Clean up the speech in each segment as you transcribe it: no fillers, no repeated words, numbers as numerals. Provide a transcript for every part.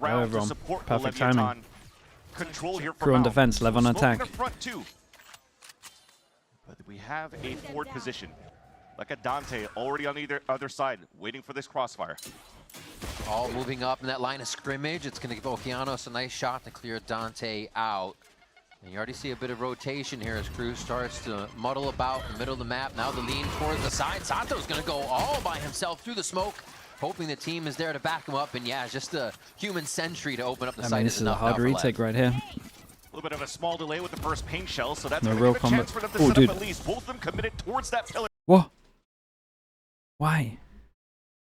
around to support the Perfect Leviathan. timing. Control here Crew on defense, Lev on attack. Front too. But we have a forward position. Like a Dante already on either other side, waiting for this crossfire. All moving up in that line of scrimmage. It's going to give Okeanos a nice shot to clear Dante out. And you already see a bit of rotation here as Crew starts to muddle about in the middle of the map. Now the lean towards the side. Sato's going to go all by himself through the smoke, hoping the team is there to back him up. And yeah, just a human sentry to open up the site. This is a hard retake right here. A little bit of a small delay with the first paint shell, so that's No going real to give a chance for them to combat. set up at least. Both of them committed towards that pillar. What? Why?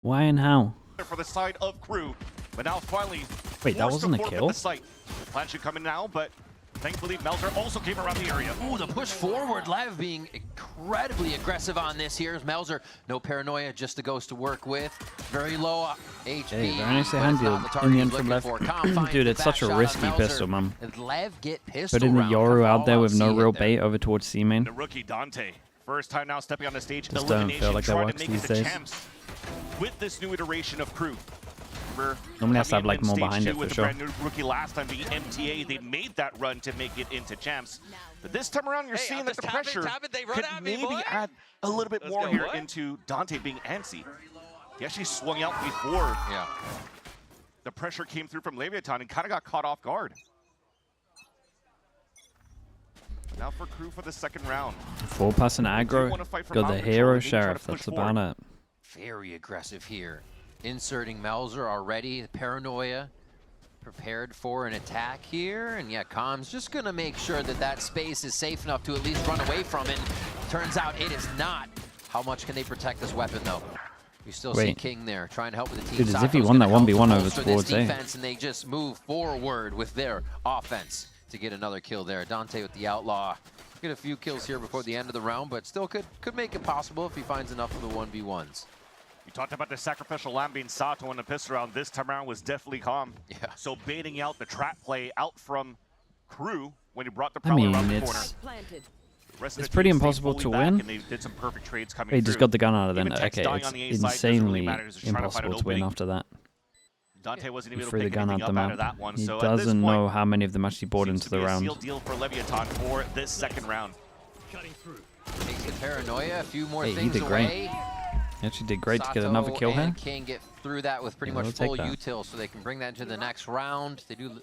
Why and how? For the side of Crew, but now finally. Wait, that wasn't a kill? The site. The plan should come in now, but thankfully Melzer also came around the area. Ooh, the push forward. Lev being incredibly aggressive on this here. Melzer, no paranoia, just a ghost to work with. Very low HP. Hey, very nicely handled in the end from Lev. Dude, it's such a risky pistol, man. Lev get pistol Putting the Yoru out there with no real there. bait over towards C main. The rookie Dante, first time now stepping on the stage. Just don't feel like that trying works to make these it the days. champs with this new iteration of Crew. Normally has to have like more behind it for with sure. The brand new rookie last time being MTA, they made that run to make it into champs. But this time around, you're seeing that the pressure could maybe add a little bit more here into Dante being antsy. He actually swung out before the pressure came through from Leviathan and kind of got caught off guard. Now for Crew for the second round. 4-person aggro. Got the hero sheriff. That's about it. Very aggressive here. Inserting Melzer already. Paranoia prepared for an attack here. And yeah, Com's just going to make sure that that space is safe enough to at least run away from it. Turns out it is not. How much can they protect this weapon, though? You still see King there trying to help with the team. Dude, as if he won that 1v1 over towards A. And they just move forward with their offense to get another kill there. Dante with the Outlaw. Get a few kills here before the end of the round, but still could make it possible if he finds enough of the 1v1s. You talked about the sacrificial lamb being Sato in the pistol round. This time around was definitely calm. Yeah. So baiting out the trap play out from Crew when he brought the Prowler around the corner. It's pretty impossible to win. And they did some perfect trades coming He just got the gun out of there. Even Okay, dying it's on the A side, insanely really matters, impossible to win after that. Dante wasn't He even threw the able to gun pick out the anything up out of map. that one. He So at this doesn't point, know how many of them actually bought seems into to the be a round. seal deal for Leviathan for this second round. Takes the Paranoia, a few more Hey, he things did away. great. He actually did great to get Sato another kill here. and King get through that with pretty much we'll take full that. util, so they can bring that into the next round. They do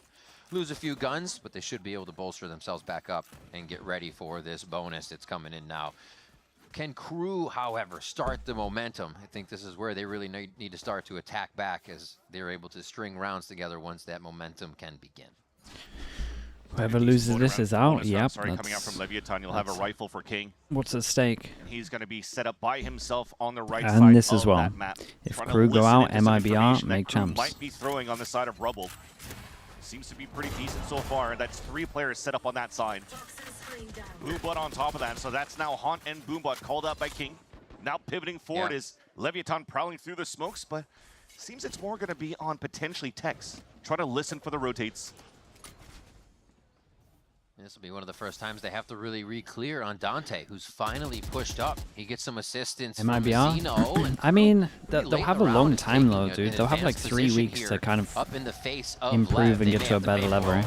lose a few guns, but they should be able to bolster themselves back up and get ready for this bonus that's coming in now. Can Crew, however, start the momentum? I think this is where they really need to start to attack back, as they're able to string rounds together once that momentum can begin. Whoever loses this is out. Yep. Sorry, coming out from Leviathan, you'll have a rifle for King. What's at stake? And he's going to be set up by himself on the right And side this as of well. that map. If Trying to Crew go listen out, into some MIBR, information that make Crew champs. might be throwing on the side of Rubble. Seems to be pretty decent so far, and that's 3 players set up on that side. Boombot on top of that, so that's now Haunt and Boombot called out by King. Now pivoting forward is Leviathan prowling through the smokes, but seems it's more going to be on potentially Tex. Try to listen for the rotates. This will be one of the first times they have to really re-clear on Dante, who's finally pushed up. He gets some assistance from Zeno. And I mean, pretty they'll late have in a the long round time and though, taking dude. They'll have like advanced 3 position weeks here to kind of up in the face of improve Lev. and They get may to a have better pay level. for Right?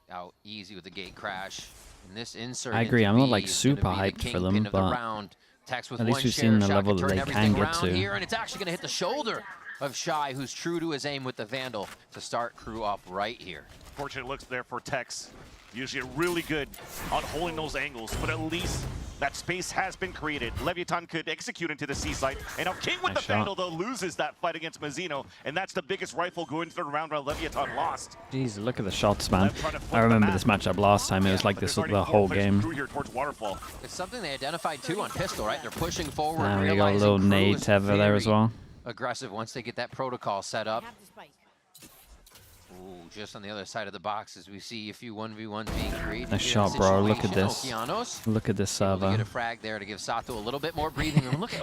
Out easy with the gate crash. And this insert I agree, into I'm not B like is super gonna be hyped the for them, kingpin of the but round. Tex with at least one we've share seen the shot level can that turn they can everything get around to. here, and it's actually going to hit the shoulder of Shy, who's true to his aim with the Vandal to start Crew off right here. Fortunate looks there for Tex. Usually really good on holding those angles, but at least that space has been created. Leviathan could execute into the C site, and now King with the Vandal, though, loses that fight against Mazzino, and that's the biggest rifle going into the round where Leviathan lost. Jeez, look at the shots, man. I remember this matchup last time. It was like this the whole game. Here towards Waterfall. It's something they identified too on pistol, right? They're pushing forward. Now we got a little nade tether there as well. Aggressive once they get that protocol set up. Ooh, just on the other side of the box as we see a few 1v1s being created. Nice shot, bro. Look at this. Okeanos Look at this server. get a frag there to give Sato a little bit more breathing room. Look at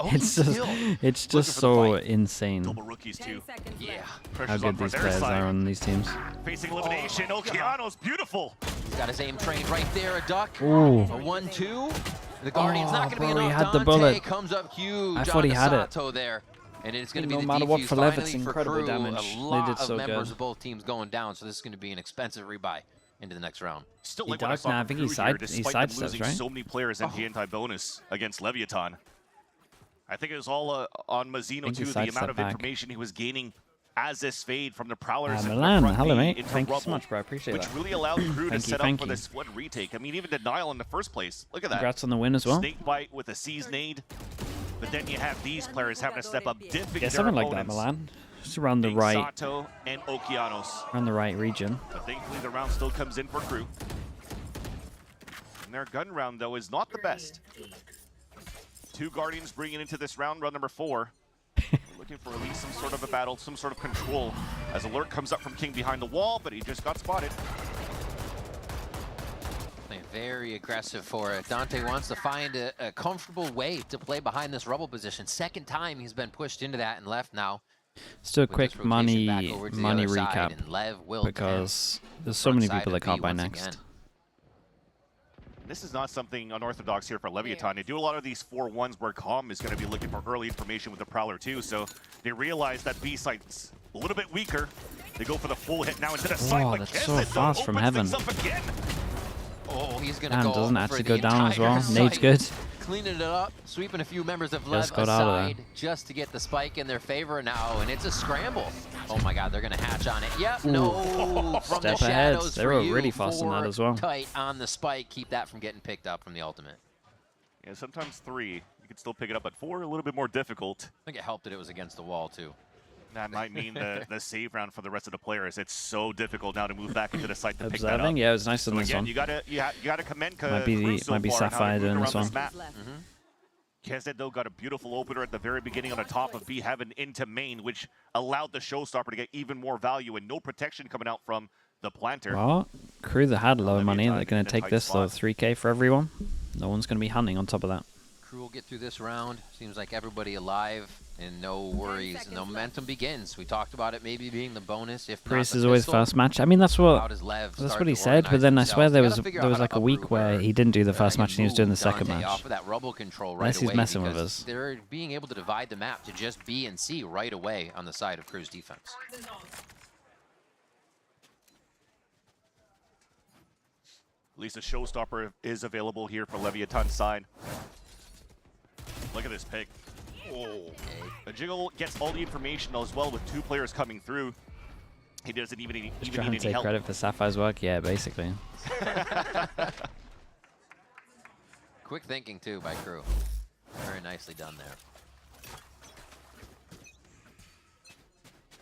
It's just so insane Double rookies too. Yeah. how good these players are on these teams. Facing elimination, Okeanos, beautiful. He's got his aim trained right there, a duck. Ooh. A 1-2. The Guardian's not going to be bro, he enough. had the Dante bullet. comes up huge. I thought he had it. Sato there. And it's going to be No the matter what, defuse for LEV, finally it's for incredible Crew. damage. A They lot did of so members good. of both teams going down, so this is going to be an expensive rebuy into the next round. Still He like what I ducked, saw nah, I from think he Crew here, he despite them sidesteps, losing right? so many players in the anti-bonus against Leviathan. I think it was all on Mazzino too, the amount of information he was gaining as this fade from the Prowlers and Milan, front hello B mate. into Thank you Rubble, so much, bro. I appreciate which that. really allowed Crew to set up thank for you. this one retake. I mean, even denial in the first place. Look at that. Congrats on the win as well. Snake bite with a C's nade. But then you have these players having to step up, dipping Yeah, their something like that, opponents. Milan. Just around the right, Sato and Okeanos. around the right region. But thankfully, the round still comes in for Crew. And their gun round, though, is not the best. 2 Guardians bringing into this round number 4. Looking for at least some sort of a battle, some sort of control. As alert comes up from King behind the wall, but he just got spotted. Playing very aggressive for it. Dante wants to find a comfortable way to play behind this Rubble position. Second time he's been pushed into that and left now. Let's do a With quick this rotation back money over to the other side, recap and Lev will because there's so front many side people of that can't B buy once next. again. This is not something unorthodox here for Leviathan. They do a lot of these 4-1s where Calm is going to be looking for early information with the Prowler too, so they realize that B site's a little bit weaker. They go for the full hit now into the site. Oh, that's so fast from Heaven. Oh, he's gonna Damn, go doesn't for actually the go down as well. entire Nade's site. good. Cleaning it up, sweeping a few members of Just Lev got out of aside just to get the spike in their favor now, and it's a scramble. Oh my God, they're gonna hatch on it. Yep, no, from the Step ahead. shadows They were for you. really fast on that 4 as well. tight on the spike, keep that from getting picked up from the ultimate. Yeah, sometimes 3, you can still pick it up, but 4, a little bit more difficult. I think it helped that it was against the wall too. That might mean the save round for the rest of the players. It's so difficult now to move back into the site to pick that up. Observing, yeah, it was nice So on this again, one. you gotta commend Might be Sapphire doing this one. Kezdet, though, got a beautiful opener at the very beginning on the top of B Heaven into main, which allowed the showstopper to get even more value and no protection coming out from the planter. Well, Crew that had low money, Leviathan they're going in to a take tight this though. spot. 3K for everyone. No one's going to be hunting on top of that. Crew will get through this round. Seems like everybody alive and no worries. And the momentum begins. We talked about it maybe being the bonus. If Priest not is the always pistol. first match. I mean, that's what How does Lev that's start what he to said. But organize then I swear themselves? there They gotta was figure out like how a to week uproot where her. he didn't do the They're first gonna match and he was doing the move second Dante match. off of that rubble control right Unless he's away messing with because us. they're being able to divide the map to just B and C right away on the side of Crew's defense. At least a showstopper is available here for Leviathan's side. Look at this pick. Oh. The Jiggle gets all the information as well with 2 players coming through. He doesn't even need Trying to any take help. credit for Sapphire's work, yeah, basically. Quick thinking too by Crew. Very nicely done there.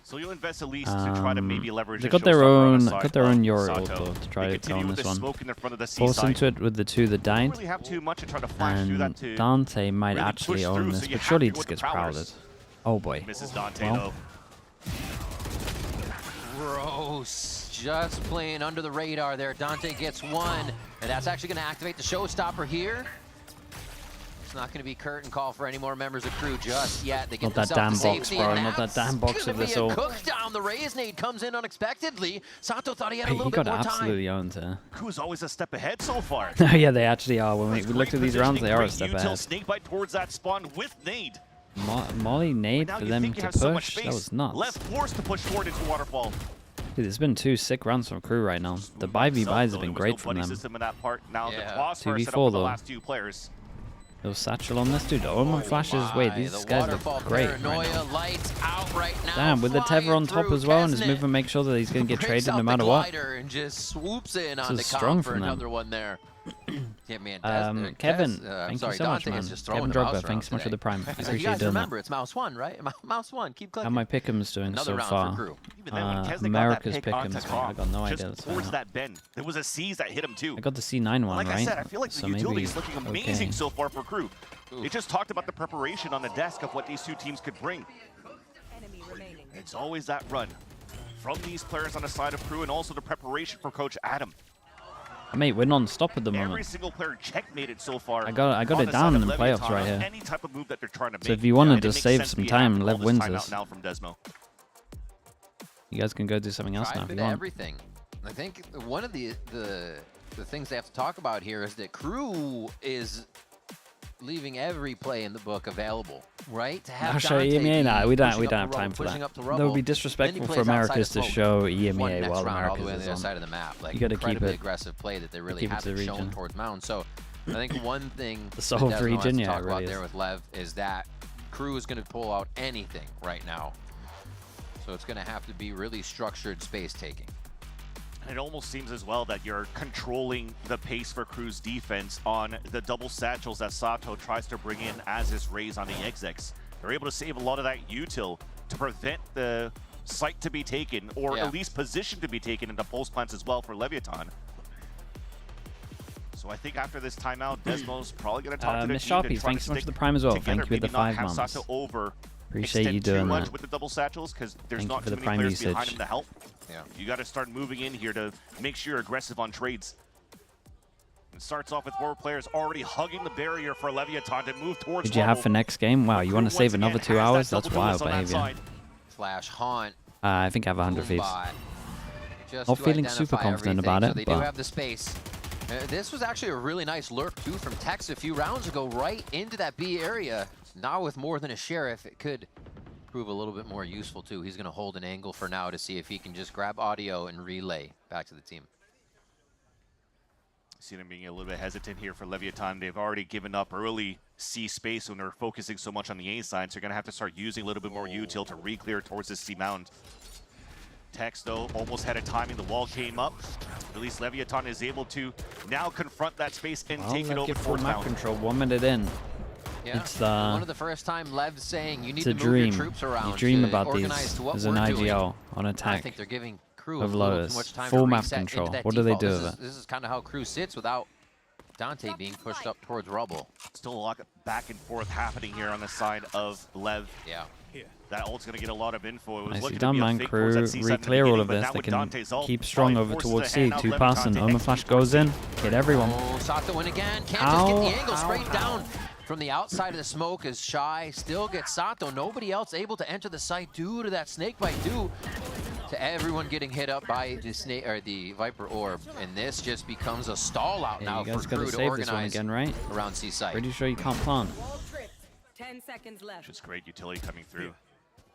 So you'll invest at least to try to maybe leverage. They a got their showstopper on the own, side got their of own Euro Sato. though to try They to go continue on with this the one. smoke in the front of the C Force side. into it with the 2 that Don't died, really have too much and try to flash through that and to Dante might really actually push own through, this, so you but have surely to he go just with gets the Prowlers. crowded. Oh boy. Mrs. Dante Well. though. Gross. Just playing under the radar there. Dante gets 1, and that's actually going to activate the showstopper here. It's not going to be curtain call for any more members of Crew just yet. They get Not that damn themselves to box, safety, bro. and Not that that's damn box gonna of this be a all. cook down. The Raise nade comes in unexpectedly. Sato thought he had a He little bit got more time. absolutely owned here. Crew's always a step ahead so far. Oh yeah, they actually are. When we That's looked great at these rounds, positioning, they are a great step util ahead. Snakebite towards that spawn with nade. Molly nade Now for you them think you to have so much push. space. That was nuts. Left forced to push forward into Waterfall. Dude, there's been 2 sick runs from Crew right now. The buy v buys have been great from them. System in that part. Now Yeah. the crossfire set up 2v4 for the though. last 2 players. Little satchel on this dude. Oh my flashes. Wait, My, these the guys waterfall look great right paranoia now. lights out right now. Damn, with the flying tether on top through as well, and his Kesnet. movement makes sure that he's going to get Breaks traded out no the matter what. glider and just swoops in This on is the strong comp for from them. another one there. Yeah, man. Kevin, I'm thank sorry, you so much, Dante man. is just throwing Kevin the mouse Drogba, thanks so much for the prime. I He's like, you appreciate guys doing that. remember, it's mouse 1, right? Mouse 1. Keep How clicking. my pick'em's doing Another so round far? for Crew. Even then, when Kesnet got that America's pick pick'em's, onto man. I Calm, got no idea. just what's going towards on. that bend. There was a C's that hit him too. I got the C9 one, Like right? I said, I feel like the So utility maybe is looking amazing okay. so far for Crew. They just talked about the preparation on the desk of what these 2 teams could bring. It's always that run from these players on the side of Crew and also the preparation for Coach Adam. Mate, we're non-stop at the Every moment. single player checkmated so far. I got on it the down side in of the Leviathan playoffs right on here. Any type of move that they're trying to make. So if you want to and it just makes save sense to some be time, having all Lev this wins timeout this. now from Desmo. You guys can go do something else Try now a if bit you of want. everything. I think one of the things they have to talk about here is that Crew is leaving every play in the book available right? To have I'll show Dante EMEA now. We don't pushing have up the time rubble, for pushing that. up the That rubble. would be Then he disrespectful plays for outside Americas of to smoke. show One EMEA next while round all the Americas way on is the other on. side of the map. Like, You gotta keep incredibly it- aggressive play that they really keep it to haven't the shown region. towards Mountain. So I think one thing The that South Desmond region, wants to yeah, talk it about really there is. with Lev is that KRU is going to pull out anything right now. So it's going to have to be really structured space taking. And it almost seems as well that you're controlling the pace for KRU's defense on the double satchels that Sato tries to bring in as his raise on the execs. They're able to save a lot of that util to prevent the site to be taken, or at least position to be taken into pulse plants as well for Leviathan. So I think after this timeout, Desmo's probably going to talk to the Miss team to Sharpie, try thanks to so much stick for the prime as well. together, Thank you for the maybe not 5 have months. Sato over Appreciate you extend too doing much that. with the double satchels, because there's Thank you not for too the many prime players behind usage. him to help. Yeah. You got to start moving in here to make sure you're aggressive on trades. It starts off with 4 players already hugging the barrier for Leviathan to move towards Did you have Rubble. for next game? Wow, you want to KRU save once another again 2 has hours? that That's double wild duelist on that behavior. side. Flash, Haunt, I think I have 100 feeds. Boombot, just Not to feeling super identify confident everything. about it, So they do but- have the space. This was actually a really nice lurk too from Tex a few rounds ago, right into that B area. Now with more than a sheriff, it could prove a little bit more useful too. He's going to hold an angle for now to see if he can just grab audio and relay back to the team. See them being a little bit hesitant here for Leviathan. They've already given up early C space when they're focusing so much on the A side, so they're going to have to start using a little bit more util to re-clear towards this C mound. Tex, though, almost had a timing. The wall came up. At least Leviathan is able to now confront that space and take it over Get full towards map mountain. control 1 minute in. Yeah. It's one of the first time Lev's saying you need It's to a move dream. your troops around. You dream to about organize these to what as we're an doing. IGL on I attack think they're giving KRU of a little Lotus. too much time Full to map reset control. into that What do they default. do with it? This is kind of how KRU sits without Dante being pushed up towards Rubble. Still a lot of back and forth happening here on the side of Lev. Yeah. That ult's going to get a lot of info. It was Nicely looking done, to be a man. fake pulse at C KRU side in the re-clear all beginning, of but this. now They with can Dante's ult, keep strong probably over forces towards a C. hand out 2 Leviathan passing. to Oma execute flash towards goes in. Hit everyone. Oh, Sato in again. Can't just get the angle Ow, straight ow, down from the outside of the smoke as Shy still gets Sato. Nobody else able to enter the site due to that snake bite, due to everyone getting hit up by the snake or the Viper orb. And this just becomes a stall out Yeah, now you guys for gotta KRU to save this one organize again, right? around C site. Pretty sure you can't plant. 10 seconds left. Just great utility coming through.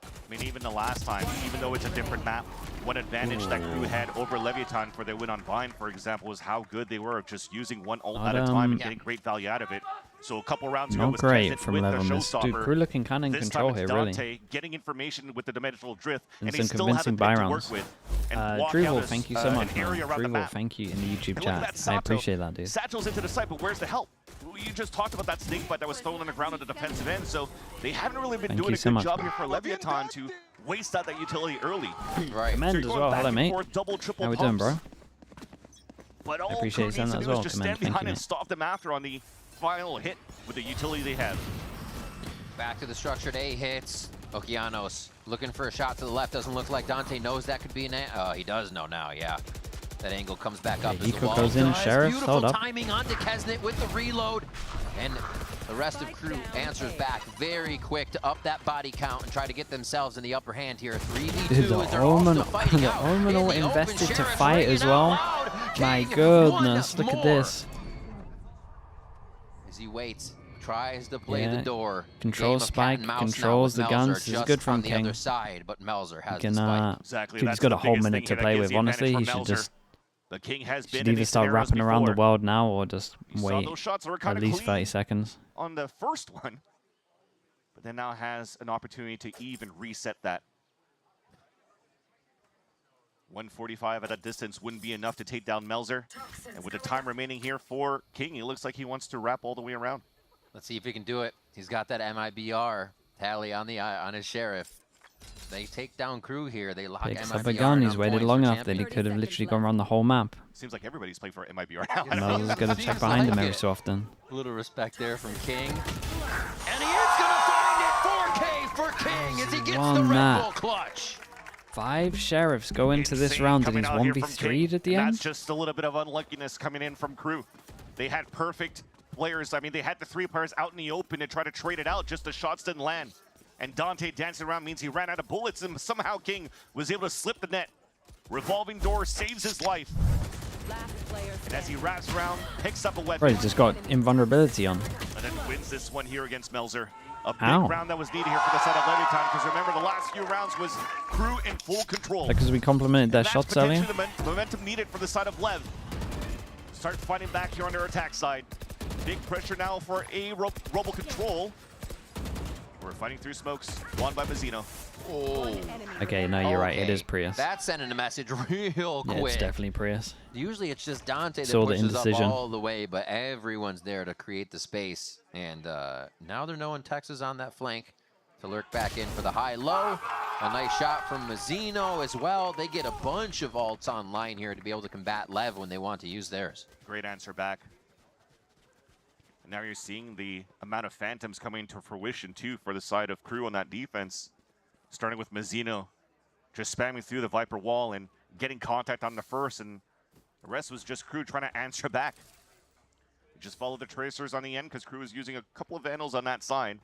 I mean, even the last time, even though it's a different map, one advantage that KRU had over Leviathan for their win on Vine, for example, was how good they were of just using one ult at a time and getting great value out of it. So a couple rounds ago Not was great Kesnet from with the Lev on this. Dude, showstopper. KRU looking kind of in This control time it's here, Dante really. getting information with the dimensional drift, And and he some still has a convincing bit to buy work rounds. with. And walk out Drewel, as, thank you so much, an area man. around the Drewel, map. thank you in the YouTube And look at chat. that Sato. I appreciate that, dude. Satchel's into the site, but where's the help? You just talked about that snake bite that was thrown on the ground at the defensive end, so they haven't really been Thank doing you a so good much. job here for Leviathan to waste out that utility early. Right. Commend So as you're going well. back Hello, and mate. forth, double, triple How we doing, bro? pumps. But all appreciate you KRU saying needs that to as do is well, just Commend. stand Thank behind you, and mate. stop them after on the final hit with the utility they have. Back to the structured A hits. Okeanos looking for a shot to the left. Doesn't look like Dante knows that could be an he does know now, yeah. That angle comes back up as the Eco wall goes in, does. Sheriff, Beautiful hold up. timing onto Kesnet with the reload. And the rest of KRU answers back very quick to up that body count and try to get themselves in the upper hand here. 3v2 Dude, the as they're also Omen, fighting the out Omen in all the open. invested to Sheriff fight ringing as out well. loud. My King, goodness, one look at more. this. As he waits, tries to play Yeah. the door. Controls Game of cat Spike, and mouse now controls with the Melzer guns. This is just good from on the King. other side, but Melzer has Can, the spike. Exactly. Dude, he's that's got the a whole biggest minute thing to here that play gives with. the advantage Honestly, for he should Melzer. just The King has been should in either these start scenarios wrapping around the before. world now or just You saw wait those shots that were at kind of least clean 30 seconds. on the first one, but then now has an opportunity to even reset that. 145 at that distance wouldn't be enough to take down Melzer. And with the time remaining here for King, it looks like he wants to wrap all the way around. Let's see if he can do it. He's got that MIBR tally on his Sheriff. They take down KRU here. They lock Picks MIBR up a gun. He's on waited points long for enough that he champion. could have 30 literally seconds gone around the whole map. Seems like everybody's playing for MIBR now. Mel's got to check Seems behind him like every it. so often. A little respect there from King. And he is going to find it. 4K for King as he gets the Won Red that. Bull clutch. 5 Sheriffs go into this Insane round and coming he's out here from 1v3'd King, at the and end. That's just a little bit of unluckiness coming in from KRU. They had perfect players. I mean, they had the 3 players out in the open to try to trade it out. Just the shots didn't land. And Dante dancing around means he ran out of bullets, and somehow King was able to slip the net. Revolving door saves his life. Last player And as he standing. wraps around, picks up a weapon, Right, he's just got invulnerability on. and then wins this one here against Melzer. A big Ow. round that was needed here for the side of Leviathan, because remember the last few rounds was Crew in full control. Because we complimented their That's shots earlier. potentially the momentum needed for the side of LEV. Start fighting back here on their attack side. Big pressure now for a Rubble control. We're fighting through smokes, won by Mazzino. Oh. Okay, no, you're right. It Okay. is Prius. That's sending a message real Yeah, quick. it's definitely Prius. Usually it's just Dante that Saw the pushes up indecision. all the way, but everyone's there to create the space. And now they're knowing Texas on that flank to lurk back in for the high-low. A nice shot from Mazzino as well. They get a bunch of ults online here to be able to combat LEV when they want to use theirs. Great answer back. And now you're seeing the amount of phantoms coming to fruition too for the side of Crew on that defense. Starting with Mazzino, just spamming through the Viper wall and getting contact on the first, and the rest was just Crew trying to answer back. Just follow the tracers on the end because Crew is using a couple of vandals on that side.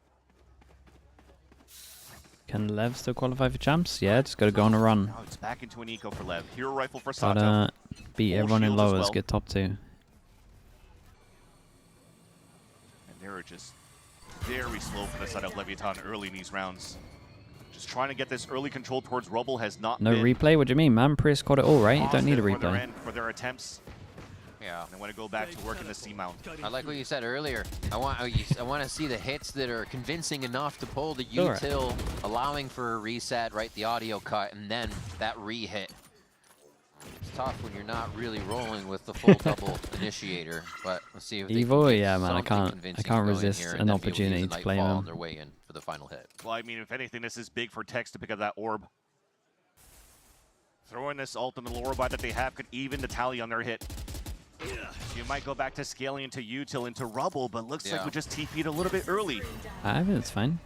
Can Lev still qualify for champs? Yeah, just got to go on a run. Now it's back into an eco for LEV. Hero rifle for Sato. Gotta beat Full everyone in shield as lowers, well. get top 2. And they're just very slow for the side of Leviathan early in these rounds. Just trying to get this early control towards Rubble has not No been replay? What do you mean, man? Prius caught it all, right? You don't need a positive for their replay. end, for their attempts. Yeah. They want to go back to work in the C-mount. I like what you said earlier. I want to see the hits that are convincing enough to pull the Sure. util, allowing for a reset, right? The audio cut, and then that re-hit. It's tough when you're not really rolling with the full double initiator, but let's see if they Evo, can get yeah, man, I something can't convincing can't going resist here, an and then be able to opportunity use to a play Nightfall on them. their way in for the final hit. Well, I mean, if anything, this is big for Tex to pick up that orb. Throwing this ult on the lower buy that they have could even the tally on their hit. So you might go back to scaling into util into Rubble, but looks like we just TP'd a little bit early. I think it's fine.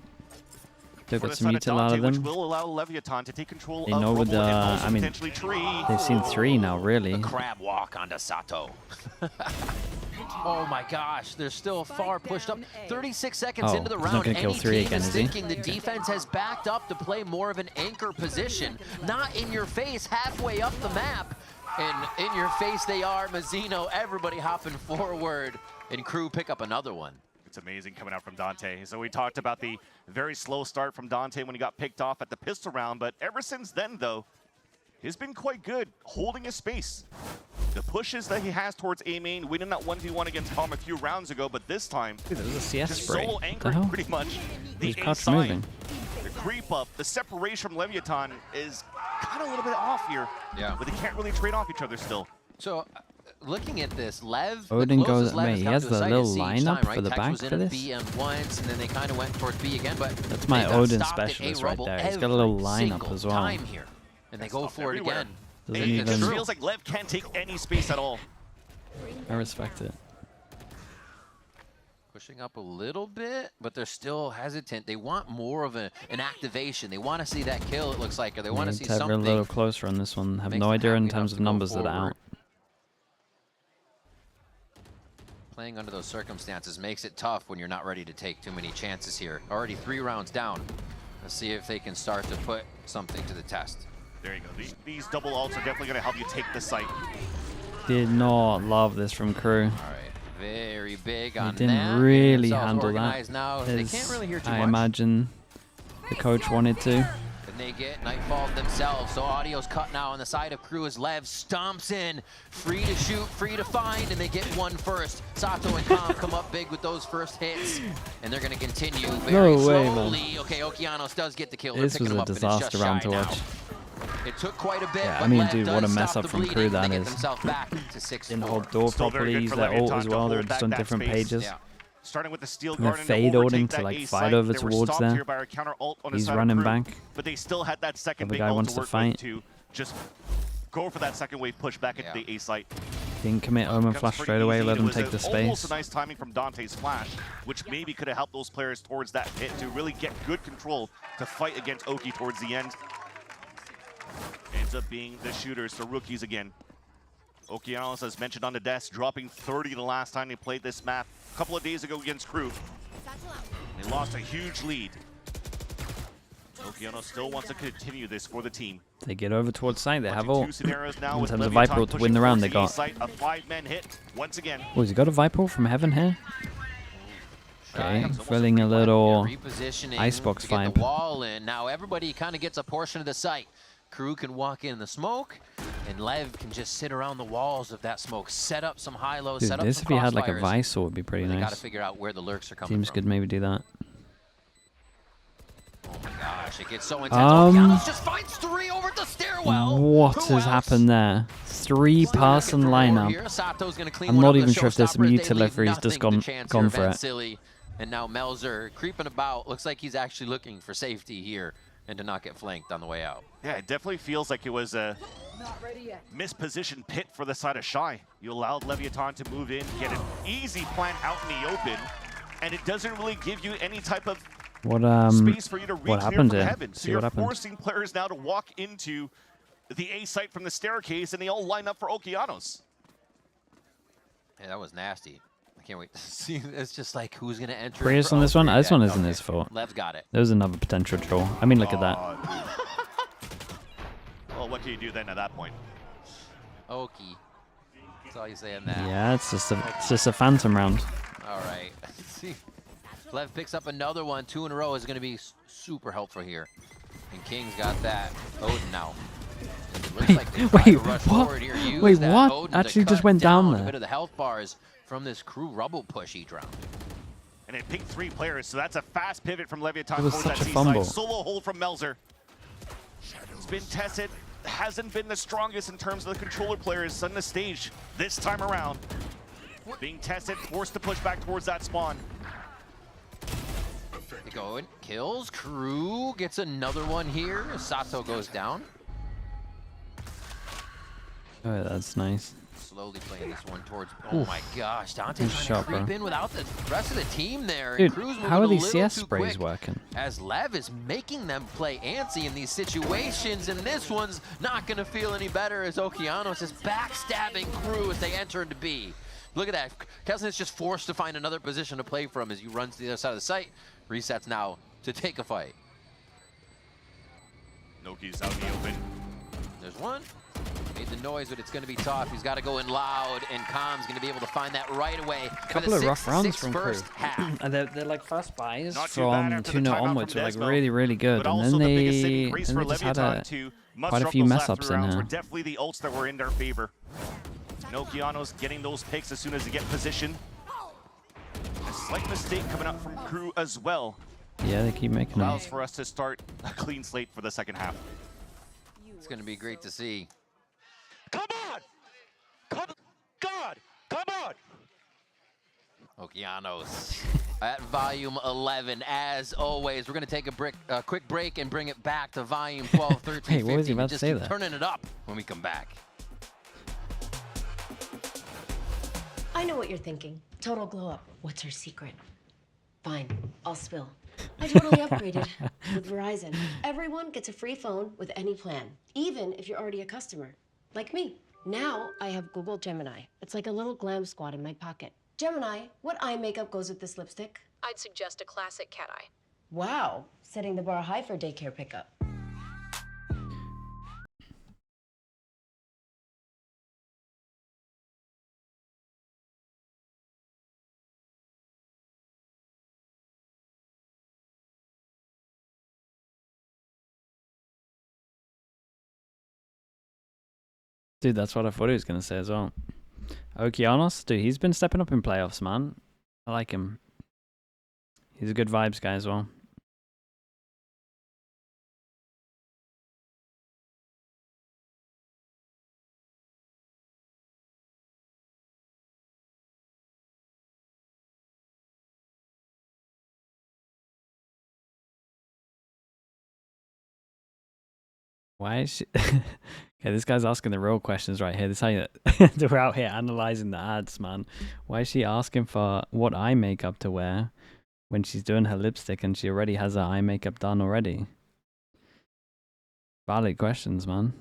They've For got the some side util out Dante, of which them. will allow Leviathan to take control They of know Rubble with the- and also I mean, potentially Tree. They've seen 3 now, really. The crab walk onto Sato. Oh my gosh, they're still far pushed up. 36 seconds Oh, into the he's not round, gonna kill any 3 team again, is is he? thinking the defense has backed up to play more of an anchor position. Not in your face, halfway up the map. And in your face they are, Mazzino, everybody hopping forward. And Crew pick up another one. It's amazing coming out from Dante. So we talked about the very slow start from Dante when he got picked off at the pistol round, but ever since then, though, he's been quite good holding his space. The pushes that he has towards A main, winning that 1v1 against Palm a few rounds ago, but this time, Dude, there's a CS just spray. solo What the anchoring hell? pretty much. The He's A crouch side, moving. the creep up, the separation from Leviathan is kind of a little bit off here. Yeah. But they can't really trade off each other still. So, looking at this, LEV, Odin the closest goes- LEV wait, has he come has to the a site little is Siege lineup time, for right? the Tex back was in for at this? B and once, and then they kind of went towards B again, but That's they my got Odin stopped at specialist A right Rubble there. He's got a little every lineup single as well. time here, and they go That's for it everywhere. again. Doesn't It even- just feels like Lev can't take any space at all. I respect it. Pushing up a little bit, but they're still hesitant. They want more of an activation. They want to see that kill, it looks like, or they want to Need see to have a something. little closer on this one. Have makes no them idea in happy terms enough of to go numbers that are forward. out. Playing under those circumstances makes it tough when you're not ready to take too many chances here. Already 3 rounds down. Let's see if they can start to put something to the test. There you go. These double ults are definitely going to help you take the site. Did not love this from Crew. All right, very big They on that. didn't really Themselves handle that. organized now. They as can't really hear too I much. imagine the coach wanted to. And they get Nightfall themselves, so audio's cut now on the side of Crew as Lev stomps in. Free to shoot, free to find, and they get one first. Sato and Tom come up big with those first hits, and they're going to continue very No way, man. slowly. Okay, Okeanos does get the kill. They're This picking was him a up, and it's disaster just round shy to now. watch. It took quite a bit, Yeah, I but mean, Lev dude, does what a mess stop up the from Crew bleeding. that They is. get themselves back to 6-4. Didn't hold door Still very properly, good use for their ult Leviathan as to well. hold They're just back on that different space. pages. Yeah. Starting with the steel And they're guard fade overtake ulting that to, like, A fight site. over They were towards stopped there. here by our counter ult on the He's side of running Crew, back. but they still had that second Other big guy ult wants to to work fight. with to just go for that second wave push back into Yeah. the A site. Didn't commit Omen Becomes flash pretty straight away, easy. let It him was take the almost a space. nice timing from Dante's flash, which maybe could have helped those players towards that hit to really get good control to fight against Oki towards the end. Ends up being the shooters, the rookies again. Okeanos, as mentioned on the desk, dropping 30 the last time they played this map a couple of days ago against Crew. They lost a huge lead. Okeanos still wants to continue this for the team. They get over towards side, they have Watching all. two scenarios now In with terms of Leviathan Viper to pushing win the round, towards they A got. site, a 5-man hit once again. Oh, has he got a Viper from Heaven here? Okay, Shy, filling a little repositioning icebox to get vibe. the wall in. Now everybody kind of gets a portion of the site. KRU can walk in the smoke, and LEV can just sit around the walls of that smoke, set up some high-lows, Dude, set up this some if he had like a crossfires. Visor would be pretty They got to nice. figure out where the lurks are coming Teams from. could maybe do that. Oh my gosh, it gets so intense. Okeanos just finds 3 over at the stairwell. What Who has else? happened there? 3-person lineup. Here. Sato's gonna clean I'm one not up. The even sure if this showstoppers, they mutilate leave referee's just nothing gone to chance gone here. for it. Silly. And now Melzer creeping about. Looks like he's actually looking for safety here and to not get flanked on the way out. Yeah, it definitely feels like it was a mispositioned pit for the side of Shy. You allowed Leviathan to move in, get an easy plant out in the open, and it doesn't really give you any type of What space for you to reach what near happened from here? heaven. So See you're what happened. forcing players now to walk into the A site from the staircase, and they all line up for Okeanos. Yeah, that was nasty. I can't wait to see. It's just like who's gonna enter. Prius on this one? This one isn't his fault. Lev's got it. There's another potential troll. I mean, look at that. Well, what can you do then at that point? Okie. That's all you say on that. Yeah, it's just a phantom round. All right. See, Lev picks up another one. 2 in a row is going to be super helpful here. And King's got that. Odin now. It looks like they try to rush forward here. Use Wait, that what? Odin to Actually just cut went down a there. bit of the health bars from this KRU rubble push each round. And it picked 3 players, so that's a fast pivot from Leviathan It was towards that such a C fumble. side. Solo hold from Melzer. It's been tested, hasn't been the strongest in terms of the controller players on the stage this time around. Being tested, forced to push back towards that spawn. They go in, kills. KRU gets another one here. Sato goes down. Oh, that's nice. Slowly playing this one towards. Oh my gosh, Dante's Good trying shot, to creep bro. in without the rest of the team there. Dude, and KRU's how are moving a these little CS too sprays quick, working? as LEV is making them play antsy in these situations, and this one's not going to feel any better as Okeanos is backstabbing KRU as they enter into B. Look at that. Keslin's just forced to find another position to play from as you run to the other side of the site. Resets now to take a fight. Noki's out in the open. There's one. Made the noise, but it's going to be tough. He's got to go in loud, and Com's going to be able to find that right away. A couple of rough rounds from first KRU. half. And they're like first buys Not too bad from after the 2-0 timeout onwards from were like Desmo, really, really good. But And also then the biggest saving they, grace then for they just had Leviathan to quite a few those mess last ups 3 in rounds here. were definitely the ults that were in their favor. Okeanos getting those picks as soon as they get position. A slight mistake coming up from KRU as well. Yeah, they keep making them. Allows for us to start a clean slate for the second half. It's going to be great to see. Come on! Come on! Okeanos at volume 11. As always, we're going to take a quick break and bring it back to volume 12, 13, Hey, what was he 15, about and to just say keep there? turning it up when we come back. I know what you're thinking. Total glow up. What's her secret? Fine, I'll spill. I totally upgraded with Verizon. Everyone gets a free phone with any plan, even if you're already a customer, like me. Now I have Google Gemini. It's like a little glam squad in my pocket. Gemini, what eye makeup goes with this lipstick? I'd suggest a classic cat eye. Wow, setting the bar high for daycare pickup. Dude, that's what I thought he was going to say as well. Okeanos, dude, he's been stepping up in playoffs, man. I like him. He's a good vibes guy as well. Why is she... Okay, this guy's asking the real questions right here. This is how you... We're out here analyzing the ads, man. Why is she asking for what eye makeup to wear when she's doing her lipstick and she already has her eye makeup done already? Valid questions, man.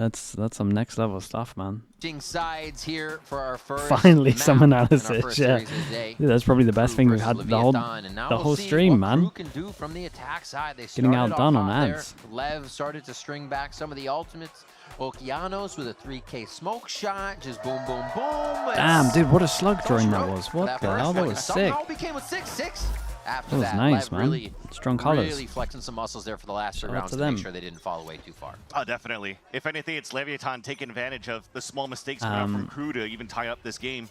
That's some next level stuff, man. Sides here for our first Finally, map some in our analysis. first Yeah, series of the day. dude, that's probably the best Crew thing we've versus had Leviathan, and now the we'll whole see stream, what man. Crew can do from the attack side. They Getting started outdone off on hot there. ads. Lev started to string back some of the ultimates. Okeanos with a 3K smoke shot, just boom, boom, boom. Damn, It's dude, what a slug all she drawing that wrote was. for What that the first hell? That one. was sick. Somehow became a 6-6. After That was that, nice, Lev man. really, Strong colors. really flexing some muscles there for the last Shout three out rounds to to make them. sure they didn't fall away too far. Oh, definitely. If anything, it's Leviathan taking advantage of the small mistakes coming out from Crew to even tie up this game.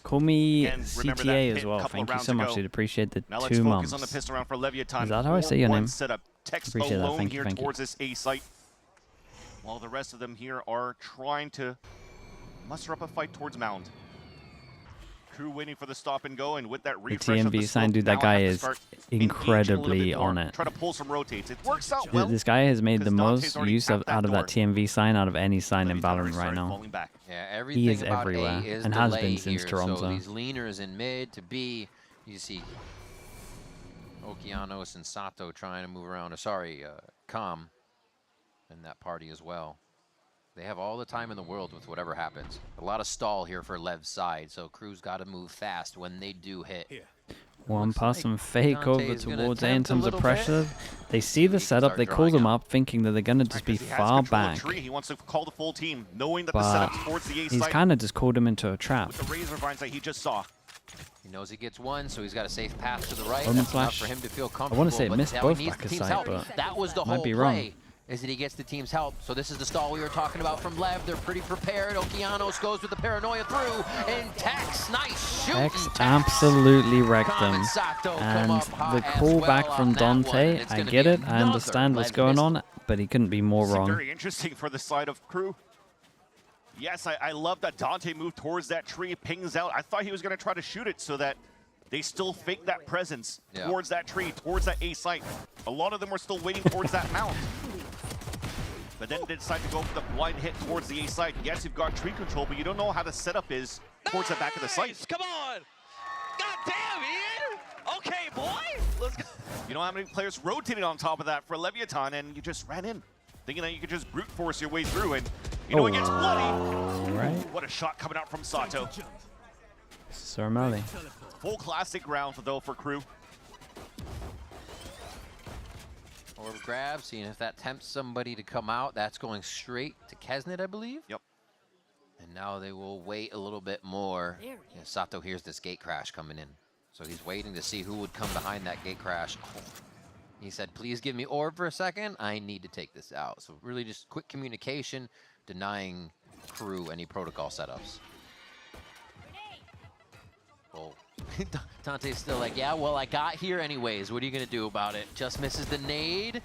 Call me And remember that CTA hit as a well. couple Thank you rounds so much, ago. dude. Appreciate the Now let's 2 focus months. on the pistol round for Leviathan. Is that how I say your 4-1 name? setup. Text Appreciate that. alone Thank you, here thank you. towards this A site. While the rest of them here are trying to muster up a fight towards Mound. Crew waiting for the stop and go, and with that The refresh of the TMV sign, scope, dude, now that I guy have to is start engaging a little incredibly bit more, on it. Try to pull some rotates. It works out well. This guy has made the because Dante's most already use tapped that out of that door. TMV sign out of any sign in Leviathan already Valorant right started now. falling back. Yeah, everything is about everywhere, A is and has been delay since here. Toronto. So these leaners in mid to B, you see Okeanos and Sato trying to move around. Or sorry, Calm in that party as well. They have all the time in the world with whatever happens. A lot of stall here for Lev's side, so Crew's got to move fast when they do hit. One Looks pass like and fake Dante over is gonna towards A in attempt a terms of little bit. pressure. They see the He can setup, start they call drawing them up. up thinking that they're going to just be Because he has far control of back. tree. He wants to call the full team, knowing that the But setup's towards the A he's site. kind of just called him into a trap. With the razor vines that he just saw. He knows he gets one, so he's got a safe pass to the right. Omen That's enough flash. for him to feel I comfortable. want to say it but missed now he both needs back the of team's sight, help. but That was the might whole be play. wrong. Is that he gets the team's help. So this is the stall we were talking about from Lev. They're pretty prepared. Okeanos goes with the paranoia through, and Tex, nice shooting. X Tex. absolutely wrecked Calm them. and Sato come And up hot the as callback well from on that one, and Dante, it's I gonna get be it, I another understand what's Lev going missile. on, but he couldn't be more Seemed wrong. very interesting for the side of Crew. Yes, I love that Dante moved towards that tree, pings out. I thought he was going to try to shoot it so that they still fake that presence towards that tree, towards that A site. A lot of them were still waiting towards that mount. But then they decide to go for the blind hit towards the A site. Yes, you've got tree control, but you don't know how the setup is towards the back of the site. Come on! God damn, Ian! Okay, boy! Let's go. You know how many players rotated on top of that for Leviathan, and you just ran in, thinking that you could just brute force your way through, and you know it gets bloody. Right. What a shot coming out from Sato. Sir Melly. Full classic round, though, for Crew. Orb grab, seeing if that tempts somebody to come out. That's going straight to Kesnet, I believe. Yep. And now they will wait a little bit more. Yeah, Sato hears this gate crash coming in. So he's waiting to see who would come behind that gate crash. Oh. He said, please give me orb for a second. I need to take this out. So really just quick communication, denying Crew any protocol setups. Well, Dante's still like, yeah, well, I got here anyways. What are you going to do about it? Just misses the nade.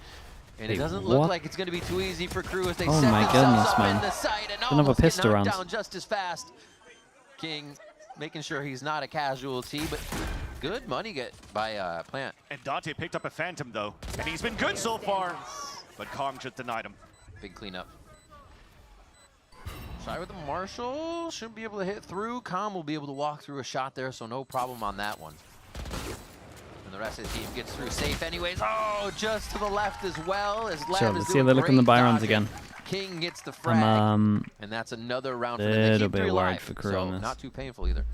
And it Wait, doesn't look what? like it's going to be too easy for Crew as they Oh set my themselves goodness, up man. in the site and Another almost get pistol knocked round. down just as fast. King making sure he's not a casualty, but good money get by Plant. And Dante picked up a Phantom, though, and he's been good so far. But Kong just denied him. Big cleanup. Shy with the Marshall. Shouldn't be able to hit through. Calm will be able to walk through a shot there, so no problem on that one. And the rest of the team gets through safe anyways. Oh, just to the left as well. As Lev Sure, is let's see doing if they look in the great buy rounds dodging. again. King gets the frag. I'm and that's another round for them. They little keep bit three worried alive, for Crew so on this. not too painful either.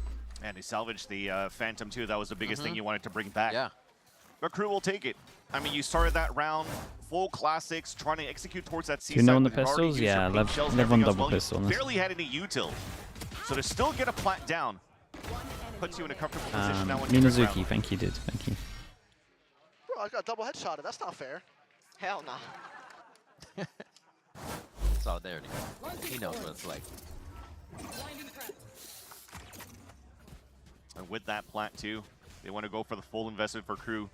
And he salvaged the Phantom, too. That was the biggest thing you wanted to bring back. Yeah. But Crew will take it. I mean, you started that round, full classics, trying to execute towards that C Do you know side, on the but you've already pistols? used your Yeah, pink Lev shells and on everything else double well. You pistol on this. barely had any util. So to still get a plant down puts you in a comfortable position now. In your next Minazuki, round. thank you, dude. Thank you. Bro, I got double headshotted. That's not fair. Hell no. It's all there. He knows what it's like. And with that plant, too, they want to go for the full investment for Crew,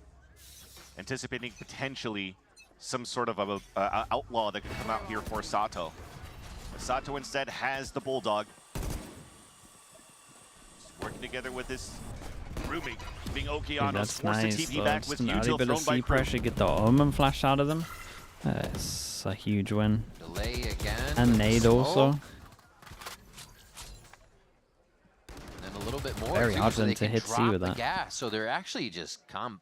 anticipating potentially some sort of a outlaw that could come out here for Sato. But Sato instead has the Bulldog. Just working together with his roommate, being Dude, Okeanos, that's forced nice, to TP though. back Just with an early util bit of thrown by C Crew. pressure, get the Omen flash out of them. That's a huge win. Delay again. And with nade smoke. also. And a little bit more. Very too, hard so for them they to can hit C drop with the that. gas. So they're actually just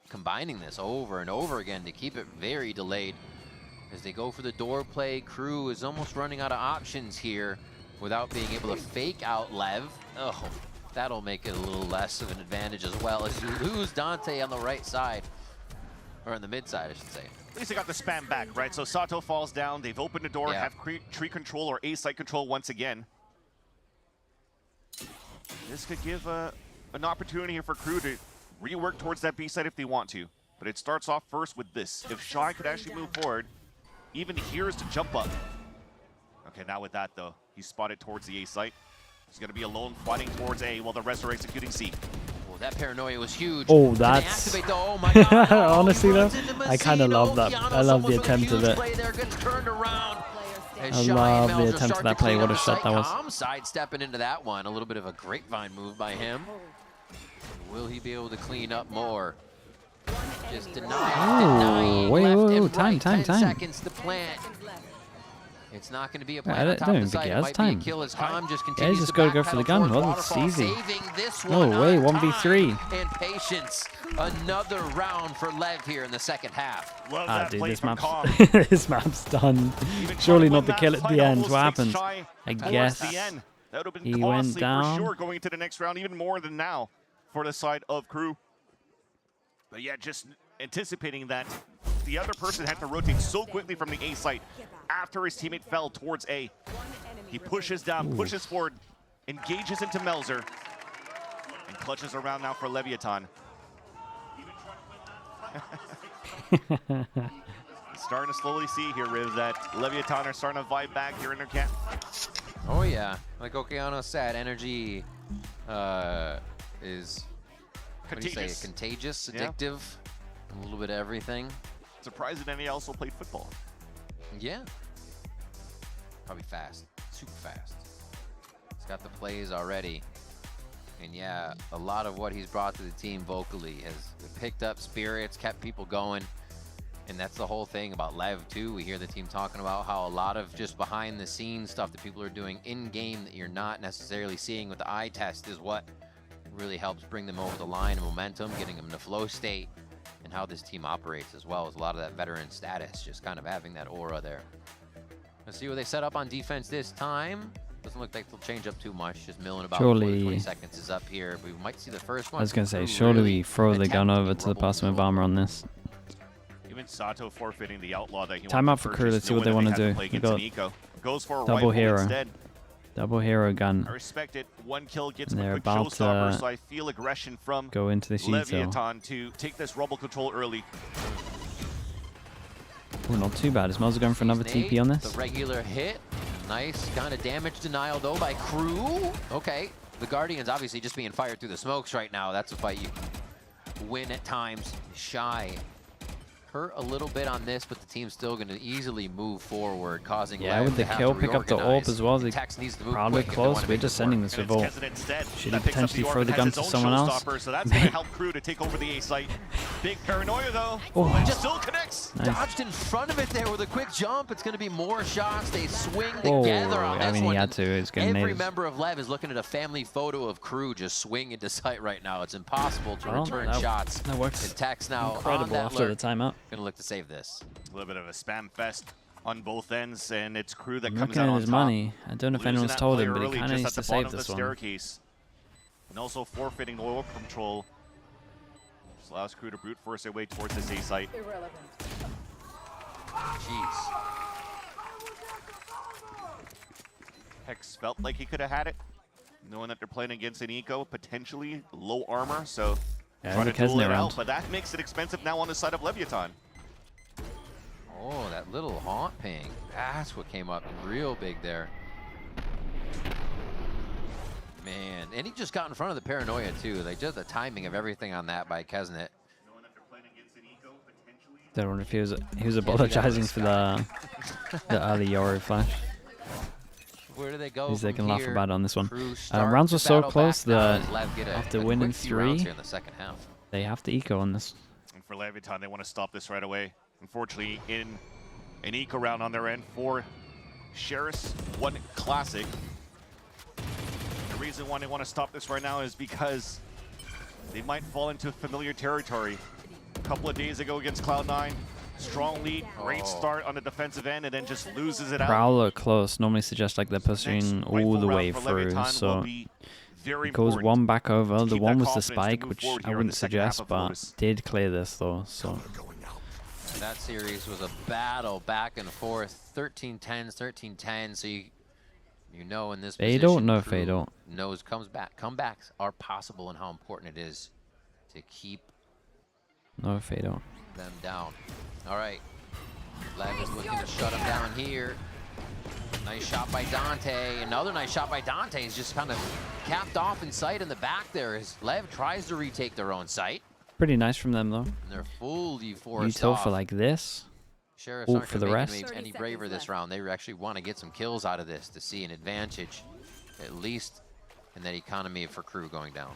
combining this over and over again to keep it very delayed. as they go for the door play. KRU is almost running out of options here without being able to fake out LEV. Oh, that'll make it a little less of an advantage as well, as you lose Dante on the right side, or on the mid side, I should say. At least they got the spam back, right? So Sato falls down. They've opened the door, Yeah. have tree control or A site control once again. This could give an opportunity here for KRU to rework towards that B side if they want to. But it starts off first with this. If Shy could actually move forward, even here's to jump up. Okay, now with that though, he's spotted towards the A site. He's gonna be alone fighting towards A while the rest are executing C. Oh, that paranoia was huge. Oh, Can they that's- activate the- oh my God. Oh, Honestly, he though, runs into I kinda Messino. love that. Keanu I love the almost with a attempt of huge it. play there, gets turned around. As I Shy and love the Melzer attempt of start that to play. clean What up a the shot that was. Sycom, sidestepping into that one. A little bit of a grapevine move by him. Will he be able to clean up more? Just denying. wait, left wait, and wait, time, right, time, 10 time. seconds to plant. It's not going to be a plant I on top don't of the think site. he It has might time. be a kill as Calm just Yeah, continues he's just to gotta go for the backpedal gun. towards Well, it's Waterfall, easy. saving this No one way, on 1v3. time and patience. Another round for LEV here in the second half. Love Ah, that dude, play this from map's Calm. this map's done. Even Surely trying to not win the that kill at fight the end. almost What takes happened? Shy I towards guess the end. That would have been he went costly down. for sure going into the next round, even more than now for the side of KRU. But yeah, just anticipating that the other person had to rotate so quickly from the A site after his teammate fell towards A. He pushes down, pushes forward, engages into Melzer, and clutches around now for Leviathan. Starting to slowly see here, Riv, that Leviathan are starting to vibe back here in their camp. Oh yeah, like Okeano said, energy is what do you say? Contagious. Contagious, Yeah. addictive, a little bit of everything. Surprised that he also played football. Yeah, probably fast, super fast. He's got the plays already, and yeah, a lot of what he's brought to the team vocally has picked up spirits, kept people going. And that's the whole thing about LEV too. We hear the team talking about how a lot of just behind the scenes stuff that people are doing in game that you're not necessarily seeing with the eye test is what really helps bring them over the line and momentum, getting them into flow state, and how this team operates as well as a lot of that veteran status, just kind of having that aura there. Let's see what they set up on defense this time. Doesn't look like they'll change up too much, just milling about before the 20 Surely- seconds is up here. We might see the first one. I was gonna say, KRU surely really we throw the gun attempting over to the rubble bottom of control. bomber on this. Even Sato forfeiting the outlaw that he Time wanted out to for KRU, purchase, let's see what knowing they that wanna had do. play We against got Nico. Goes for a double rifle hero. instead. Double hero gun. I respect it. One kill gets And him a they're quick about showstopper, to so I feel aggression from Go into the sheet hill. Leviathan to take this rubble control early. Oh, not too bad. Is Melzer going for another Nate, TP on this? The regular hit. Nice kind of damage denial though by KRU. Okay, the Guardians obviously just being fired through the smokes right now. That's a fight you win at times. Shy hurt a little bit on this, but the team's still going to easily move forward, causing Yeah, LEV with the to have kill, to pick up the reorganize. orb as well. They Tex needs to move probably quick if they close. wanna We're make just this work. sending this And with it's ult. Kezen instead. Should That he picks up potentially the orb throw and the has gun his to own someone else? showstopper, so that's going to help KRU to take over the A site. Big paranoia though. Oh. But it still connects. Nice. Dodged in front of it there with a quick jump. It's going to be more shots. They swing Whoa, together on this I mean, one. he had to. It's getting Every made. member of LEV is looking at a family photo of KRU just swing into sight right now. It's impossible to Well, return that- shots. that works And Tex now on Incredible that after the lurk. timeout. Gonna look to save this. A little bit of a spam fest on both ends, and it's KRU that I'm comes looking out at on his top. money. I don't know if Losing anyone's that told play him, but he early kind of just needs at to the bottom save of the this one. staircase. And also forfeiting the oil control. Just allows KRU to brute force their way towards this A site. Irrelevant. Jeez. Hex felt like he could have had it, knowing that they're playing against an eco, potentially low armor, so Yeah, trying the to duel Kesne it round. out, but that makes it expensive now on the side of Leviathan. Oh, that little haunt ping. That's what came up real big there. Man, and he just got in front of the paranoia too. Like just the timing of everything on that by Kesnet. Knowing that they're playing against an eco, potentially. Don't know if he was apologizing for the early Yoro flash. Where do they go? They from can laugh here? about it on this one. KRU start Rounds to were so battle close back now that as LEV get after a winning quick few rounds 3, here in the second half. they have to eco on this. And for Leviathan, they want to stop this right away. Unfortunately, in an eco round on their end for Sheriff's one classic. The reason why they want to stop this right now is because they might fall into familiar territory. A couple of days ago against Cloud9, Strong lead, great start on the defensive end, and then just loses it out. Prowler close normally suggests like they're pushing Next all rifle the round way for through, Leviathan will so be very it goes important one back over. to The keep one that was the confidence to spike, move which forward I here in wouldn't the second half suggest, of but Lotus. did clear this though, so. That series was a battle back and forth, 13-10s, 13-10. So you know in this They position, don't know if Crew they don't. knows comebacks are possible and how important it is to keep No, if they don't. them down. All right, LEV is looking to shut him down here. Nice shot by Dante. Another nice shot by Dante. Is just kind of capped off in sight in the back there as LEV tries to retake their own site. Pretty nice from them though. And they're fully forced Util off. for like this. Sheriffs ult aren't for gonna the make rest. it any braver this round. They actually want to get some kills out of this to see an advantage, at least in that economy for Crew going down.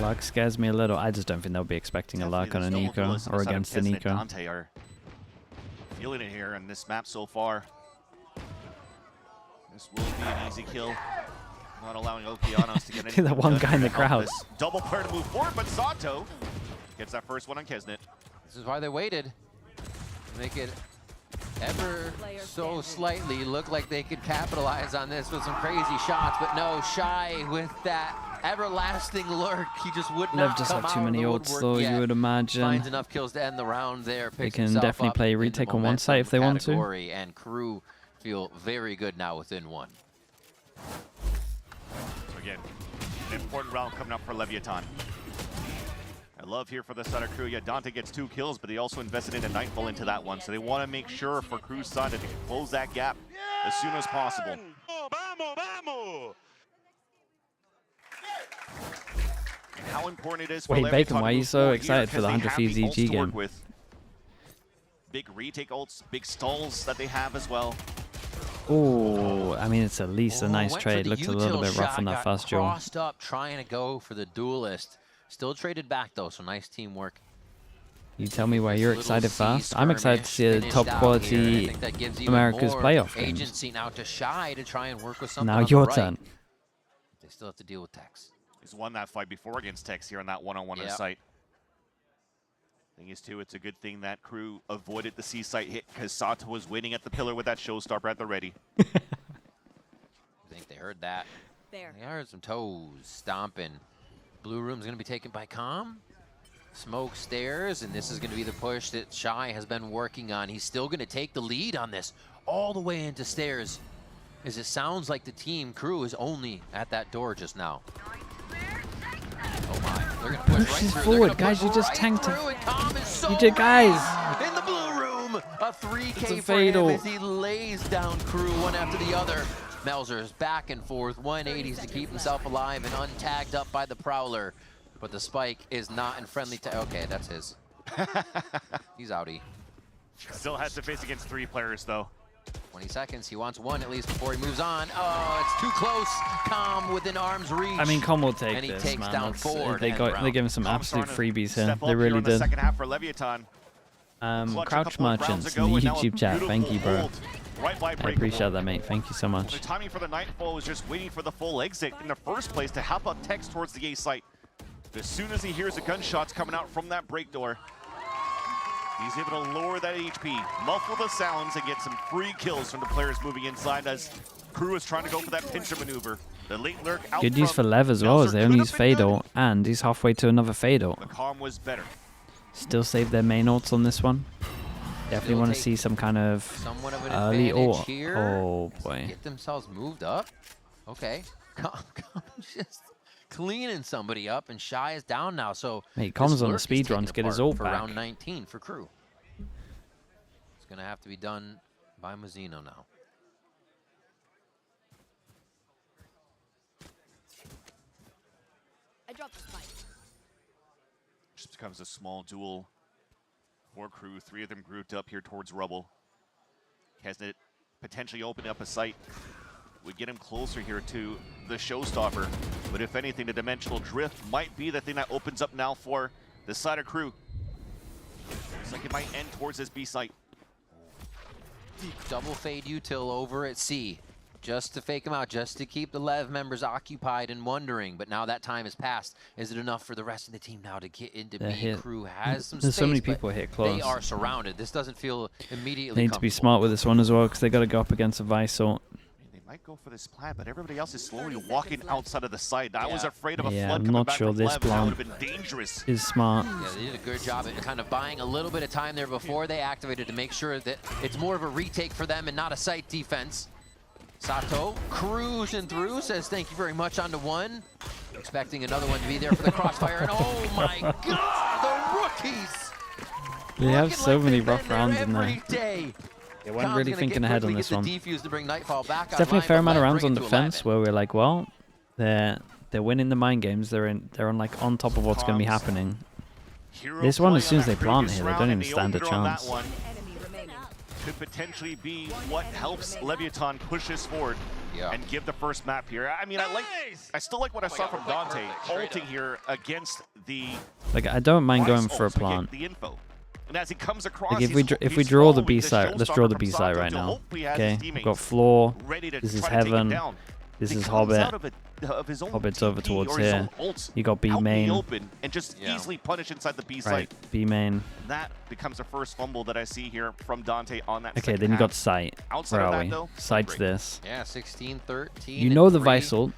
Luck scares me a little. I just don't think they'll be expecting a luck on a Definitely Nico there's double or duelists against the inside of Kesnet. Nico. Dante are feeling it here on this map so far. This will be an easy kill. Not allowing Okeanos to get anything That one done guy here in to the help crowd. this double player to move forward, but Sato gets that first one on Kesnet. This is why they waited. To make it ever so slightly look like they could capitalize on this with some crazy shots, but no, Shy with that everlasting lurk. He just would Lev not just come have too out of many the ults woodwork though, yet. you would imagine. Finds enough kills to end the round there. They Picks can himself definitely up play in the retake on one side momentum if they want to. category, and Crew feel very good now within one. So again, an important round coming up for Leviathan. I love here for the side of Crew. Yeah, Dante gets 2 kills, but he also invested in a Nightfall into that one. So they want to make sure for Crew's side that they can close that gap as soon as possible. And how important it is for Wait, Leviathan Bacon, to why are you move so forward excited here for the because they 100 have Thieves the ults EG to work game? with. Big retake ults, big stalls that they have as well. Oh, I mean, it's at least a nice Went for trade. the Looked a little util bit rough shot, on that got first duel. Crossed up, trying to go for the duelist. Still traded back though, so nice teamwork. You tell me why This you're little excited C first. I'm excited to skirmish see a finished top out quality here, and I think that gives even America's more playoff games. agency now to Shy to try and work with something Now on the your right. turn. They still have to deal with Tex. He's won that fight before against Tex here on that one-on-one in Yep. site. Thing is, too, it's a good thing that Crew avoided the C site hit because Sato was waiting at the pillar with that showstopper at the ready. I think they heard that. There. They heard some toes stomping. Blue room's gonna be taken by Com. Smoke stairs, and this is gonna be the push that Shy has been working on. He's still gonna take the lead on this all the way into stairs, as it sounds like the team Crew is only at that door just now. Oh my, they're gonna push Push right this through. forward, They're gonna guys, push you just right tanked him. through, and Com is so You did, guys. right in the blue room. A 3K It's a for him fatal. as he lays down Crew one after the other. Melzer's back and forth, 180s to keep himself alive and untagged up by the Prowler. But the spike is not in friendly okay, that's his. He's outie. Still has to face against 3 players, though. 20 seconds, he wants one at least before he moves on. Oh, it's too close. Com within arm's reach. I mean, Com will take And he this, takes man. down That's- 4 to they end got the they gave him round. some Com's absolute starting to freebies here. step They up here really in the did. second half for Leviathan. Clutch a Crouch couple of rounds Merchants ago, in the and now a YouTube chat. Thank you, beautiful bro. hold right by I Breakable. appreciate that, mate. Thank you so The much. timing for the Nightfall was just waiting for the full exit in the first place to help out Tex towards the A site. As soon as he hears the gunshots coming out from that break door, he's able to lower that HP, muffle the sounds, and get some free kills from the players moving inside as Crew is trying to go for that pincher maneuver. The late lurk out Good use for front. Lev as well, as Melzer they could only have use been Fatal, good. and he's halfway to another Fatal. The calm was better. Still save their main ults on this one. Definitely Still want to take see some kind of Somewhat of an early advantage ult. here. Oh boy. Get themselves moved up. Okay. Com just cleaning somebody up, and Shy is down now. So Mate, this Com's on the lurk is speed run taken to get his apart ult for back. round 19 for Crew. It's gonna have to be done by Mazzino now. I dropped the spike. Just becomes a small duel for Crew. 3 of them grouped up here towards Rubble. Kesnet potentially opening up a site would get him closer here to the showstopper. But if anything, the dimensional drift might be the thing that opens up now for the side of Crew. Looks like it might end towards this B site. Double fade util over at C. just to fake him out, just to keep the LEV members occupied and wondering. But now that time has passed. Is it enough for the rest of the team now to get into B? KRU has some There's space, so many but people hit close. they are surrounded. This doesn't feel immediately They need to be comfortable. smart with this one as well, because they got to go up against a Visor. They might go for this plant, but everybody else is slowly walking outside of the site. I was afraid of a Yeah, flood I'm coming not back sure from this LEV, and that plant would have been dangerous. is smart. Yeah, they did a good job at kind of buying a little bit of time there before they activated to make sure that it's more of a retake for them and not a site defense. Sato cruising through, says thank you very much onto one. Expecting another one to be there for the crossfire, and oh my god, the rookies! They have Looking so like many they've rough been there rounds in there. every day. They weren't Com's really gonna thinking get ahead quickly, on this get one. the defuse to bring Nightfall back It's definitely a online, fair but amount of LEV rounds bring on it to defense 11. where we're like, well, they're winning the mind games. They're on top of what's going to be happening. Hero This one, play as soon as on they that plant previous here, they round, don't and even the stand a opener on that chance. one Enemy remaining. could potentially be what helps Leviathan push this forward and give the first map here. I mean, I still like what I saw from Dante ulting here against the Like, I don't mind going Vice for a ult to get plant. the info. And as he comes across, Like, if he's we draw the following B side, let's draw the B side showstopper right from now. Sato to hopefully has Okay, his we've got teammates floor. ready to This is try to take him heaven. down. This He is comes Hobbit. out of his own Hobbit's over TP towards or his here. own ults You got B out in the main. open and just easily punish inside the B side. Right, B main. That becomes the first fumble that I see here from Dante on that. Okay, second then you half. got sight. Outside Where of are that, we? though, Sight's great. this. Yeah, 16, 13. You know and the 3. Vice ult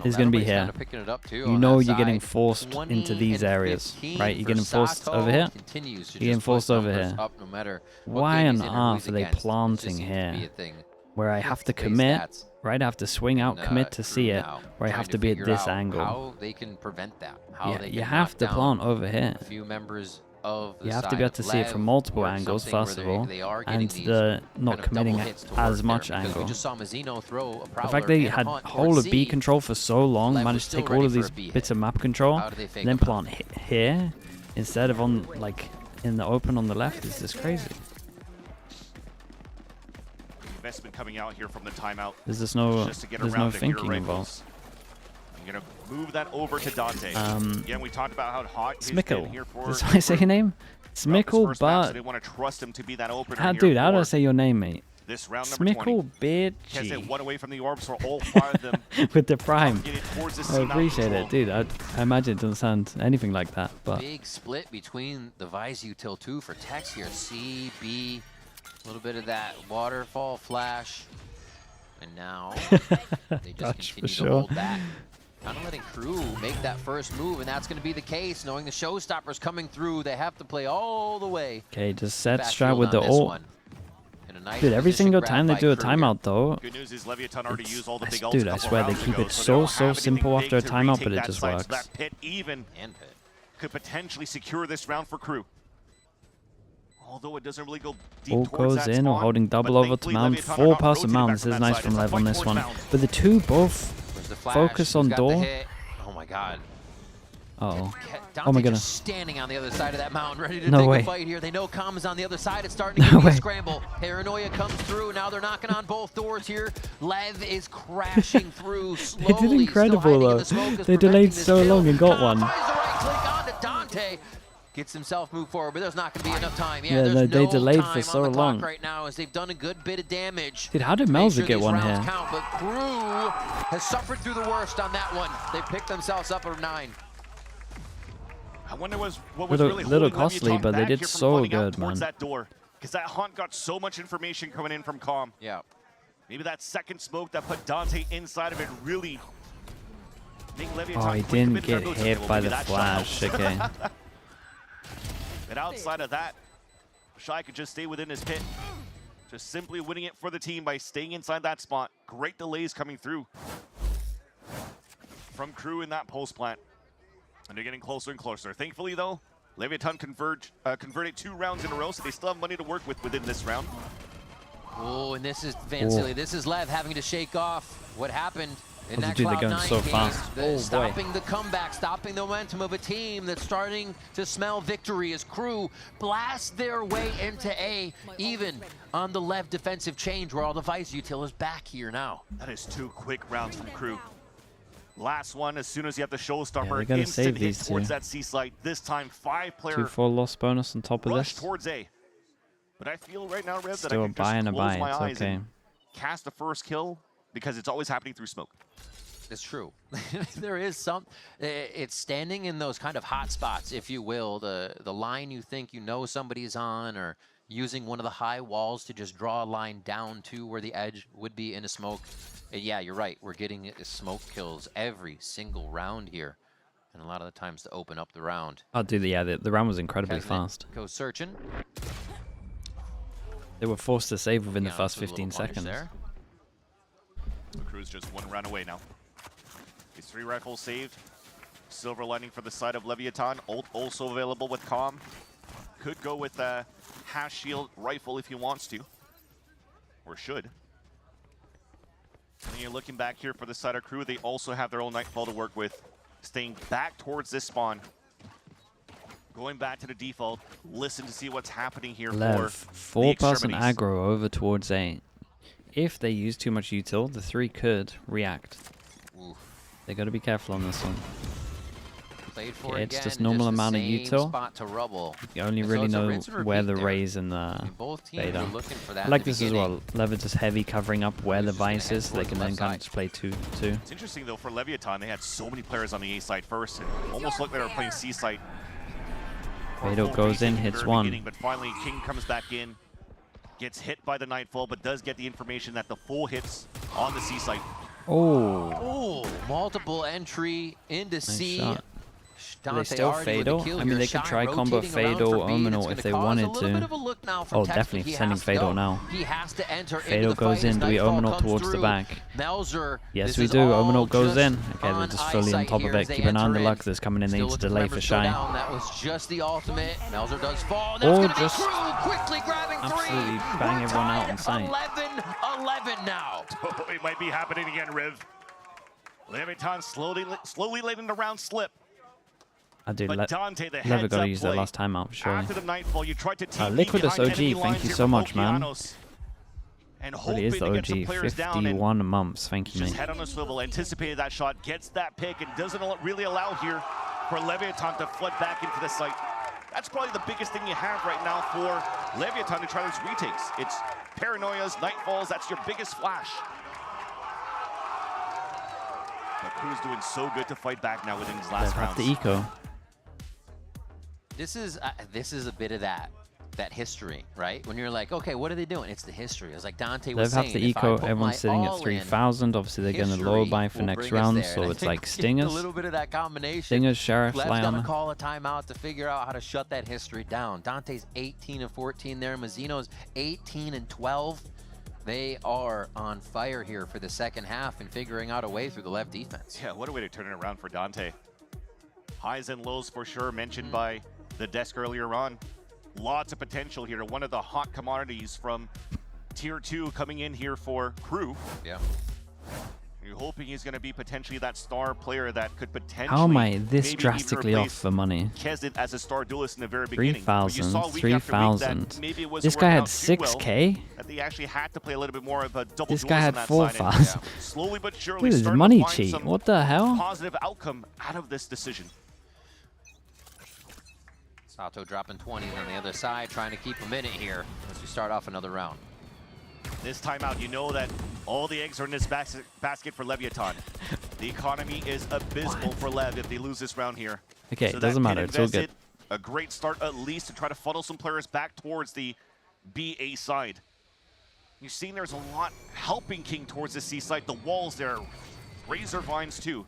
is going to be Everybody's here. kinda picking it up too You on know that you're getting side. forced 20 into these and areas, 15 right? You're for getting forced Sato. over here. Continues to You're getting just put forced over numbers here. up no matter what Why game on he's in or who earth he's are they against. It just planting seems to be a here? thing. Where I have to Base commit, stats. right? I have to swing out, And, commit to see Crew it, now where I trying have to be at figure this out angle. How they can prevent that. How Yeah, they you can have knock to down plant over here. a few members of the You have to side be able of to see it from Lev multiple or angles, something where first of all, they are getting and these the not kind of committing double hits to as work much there, because angle. we just saw Mazzino throw a The Prowler fact they and had Hunt whole towards of B C. control for so long, Lev was managed to still take all ready of for these a B bits hit. of map control, How do they fake and then them out? plant here instead of on like in the open on the left is just crazy. Investment coming out here from the timeout. There's just no Just to get there's around no to thinking Hero involved. rifles. I'm gonna move that over to Dante. Again, we talked about how hot he's been Smickle. here for. That's why I say your name? throughout this Smickle, first map, so but they want to trust him to be that opener how, here dude, how do I for say your name, mate? this round number 20. Smickle, Can't say bitchy. one away from the orbs for all 5 of them. With the prime. Getting towards the I C-mount appreciate control. it, dude. I imagine it doesn't sound anything like that, but Big split between the Vice Util 2 for Tex here. C, B, a little bit of that waterfall flash. And now they just Touch for continue to sure. hold back. Kind of letting KRU make that first move, and that's going to be the case. Knowing the showstoppers coming through, they have to play all the way. okay, just set Backfield strat with the on this ult. one. And a nice Dude, every position single grab time they by do a KRU here. timeout though, Good news is Leviathan already used all the big dude, ults a I couple swear they rounds keep ago, it so they so don't have anything simple big after a to timeout, retake but it that just site, so works. that pit even And pit. could potentially secure this round for KRU. Although it doesn't really go deep Ult towards goes that in or spawn, holding but double over to thankfully Mount. Leviathan are 4 not pass to rotating Mount. back This from is that nice side. from It's a Lev on fight this towards one. Mount. But the two both There's the flash. focus on Who's got the door. hit? Oh my god. Oh. Dante Oh my just goodness. standing on the other side of that mountain, ready to No take way. a fight here. They know Calm is on the other side. It's starting to No get be a way. scramble. Paranoia comes through. Now they're knocking on both doors here. Lev is crashing through slowly. They did incredible, still hiding in though. the smoke, is They delayed preventing this so kill. long and got Calm one. finds the right click onto Dante. Gets himself moved forward, but there's not going to be enough time. Yeah, there's no, they no delayed time for so on the long. clock right now as they've done a good bit of damage. Dude, how did to make Melza sure get these one rounds here? count, but KRU has suffered through the worst on that one. They picked themselves up at 9. I wonder what was Little- really little holding costly, Leviathan but they back did here from so running out good, towards man. that door, because that Hunt got so much information coming in from Calm. Yeah. Maybe that second smoke that put Dante inside of it really make Leviathan Oh, he quick commit didn't to their get boots. hit Well, by maybe the that shot flash. helps. Okay. And outside of that, Shy could just stay within his pit. Just simply winning it for the team by staying inside that spot. Great delays coming through from KRU in that pulse plant. And they're getting closer and closer. Thankfully, though, Leviathan converted 2 rounds in a row, so they still have money to work with within this round. Oh, and this is Van Silly. This is Lev having to shake off what happened in that Dude, they're going Cloud9 so game. fast. Oh, boy. Stopping the comeback, stopping the momentum of a team that's starting to smell victory as KRU blast their way into A, even on the Lev defensive change where all the Vice Util is back here now. That is 2 quick rounds from KRU. Last one, as soon as you have the Yeah, showstopper, they gotta instant save hit these towards two. that C site. This time, 5-player 2-4 loss bonus on top of rush this. towards A. But I feel right now, Rev, that I Still a can buy just and a close buy. my It's eyes okay. and cast the first kill because it's always happening through smoke. It's true. There is some. It's standing in those kind of hot spots, if you will. The line you think you know somebody's on, or using one of the high walls to just draw a line down to where the edge would be in a smoke. And yeah, you're right. We're getting smoke kills every single round here, and a lot of the times to open up the round. Oh, dude, yeah, the round was incredibly fast. Goes searching. They were forced to save within the Yeah, first a little 15 punish seconds. there. The crew's just one round away now. These 3 rifles saved. Silver lining for the side of Leviathan. Ult also available with Calm. Could go with a half shield rifle if he wants to. Or should. And you're looking back here for the side of crew. They also have their own Nightfall to work with. Staying back towards this spawn. Going back to the default. Listen to see what's happening here LEV, for the 4-person extremities. aggro over towards A. If they use too much util, the 3 could react. Oof. They got to be careful on this one. Played for Yeah, it's again, just and normal the amount of same util. Spot to rubble. You only And so really it's a know rinse and where repeat the there. raise and I the mean, both teams beta. are looking for that I in like the this as beginning. well. Lev are just heavy covering up where the He's just gonna vice head is, so they towards can the then left kind side. of just play 2-2. It's interesting though for Leviathan, they had so many players on the A side first, and almost looked like they were playing C side. Fado goes in, hits one. But finally, King comes back in, gets hit by the Nightfall, but does get the information that the full hits on the C site. Oh, Oh, multiple entry into nice C. shot. Do they Dante still already with the Fado? kill I mean, here. they could Shot try combo rotating around Fado for B, and Omino it's if gonna they cause wanted a little to. bit of a look now from Oh, Tex, definitely but he sending has to Fado go. now. He has to enter into Fado the goes fight as in. Do we Nightfall Omino comes towards the through. back? Melzer, Yes, this we is do. all Omino goes just in. Okay, they're on just fully on eyesight top here of as it. they Keeping on the enter luck in. that's coming in. They Still need to looking delay for for Embers to go Shy. down. That was just the ultimate. Melzer does fall. That's Or going to be just Crew quickly grabbing 3. absolutely bang We're everyone out tied in sight. 11-11 now. Oh, it might be happening again, Riv. Leviathan slowly letting the round slip. I do. But Dante, the Lever heads got to up use their play. last timeout for sure. After the Nightfall, you tried to TP Liquidus behind OG, enemy thank lines you here so from much, man. Okeanos. And Really hoping is to the get some OG. players down and 51 months. Thank you, just mate. head on a swivel, anticipated that shot, gets that pick, and doesn't really allow here for Leviathan to flood back into the site. That's probably the biggest thing you have right now for Leviathan to try those retakes. It's paranoias, Nightfalls, that's your biggest flash. But Crew's doing so good to fight back now within these Lev last have rounds. the eco. This is a bit of that history, right? When you're like, okay, what are they doing? It's the history. It's like Dante was Lev saying. have the if I eco. put Everyone's my sitting at all in, 3,000. Obviously, they're going to history lower buy for will next bring us round, there. so And I it's think like a Stingers. little bit of that combination. Stingers, Sheriff, Lev's fly got on to there. call a timeout to figure out how to shut that history down. Dante's 18-14 there. Mazzino's 18-12. They are on fire here for the second half and figuring out a way through the Lev defense. Yeah, what a way to turn it around for Dante. Highs and lows for sure, mentioned by the desk earlier on. Lots of potential here. One of the hot commodities from Tier 2 coming in here for Crew. Yeah. You're hoping he's going to be potentially that star player that could potentially How am I this maybe drastically even off replace for money? Kezit as a star duelist in the very beginning. But you 3,000, saw week after week that 3,000. maybe it wasn't This guy working had out too well, 6K? that they actually had to play a little bit more of a double This guy duelist had on that side, and 4,000. slowly but surely Dude, this is starting money to find cheat. some What the hell? positive outcome out of this decision. Sato dropping 20s on the other side, trying to keep a minute here as we start off another round. This timeout, you know that all the eggs are in this basket for Leviathan. The economy is abysmal for Lev if they lose this round here. Okay, So it doesn't that matter. pin It's all good. invested, a great start at least to try to funnel some players back towards the BA side. You've seen there's a lot helping King towards the C side. The walls there, razor vines too.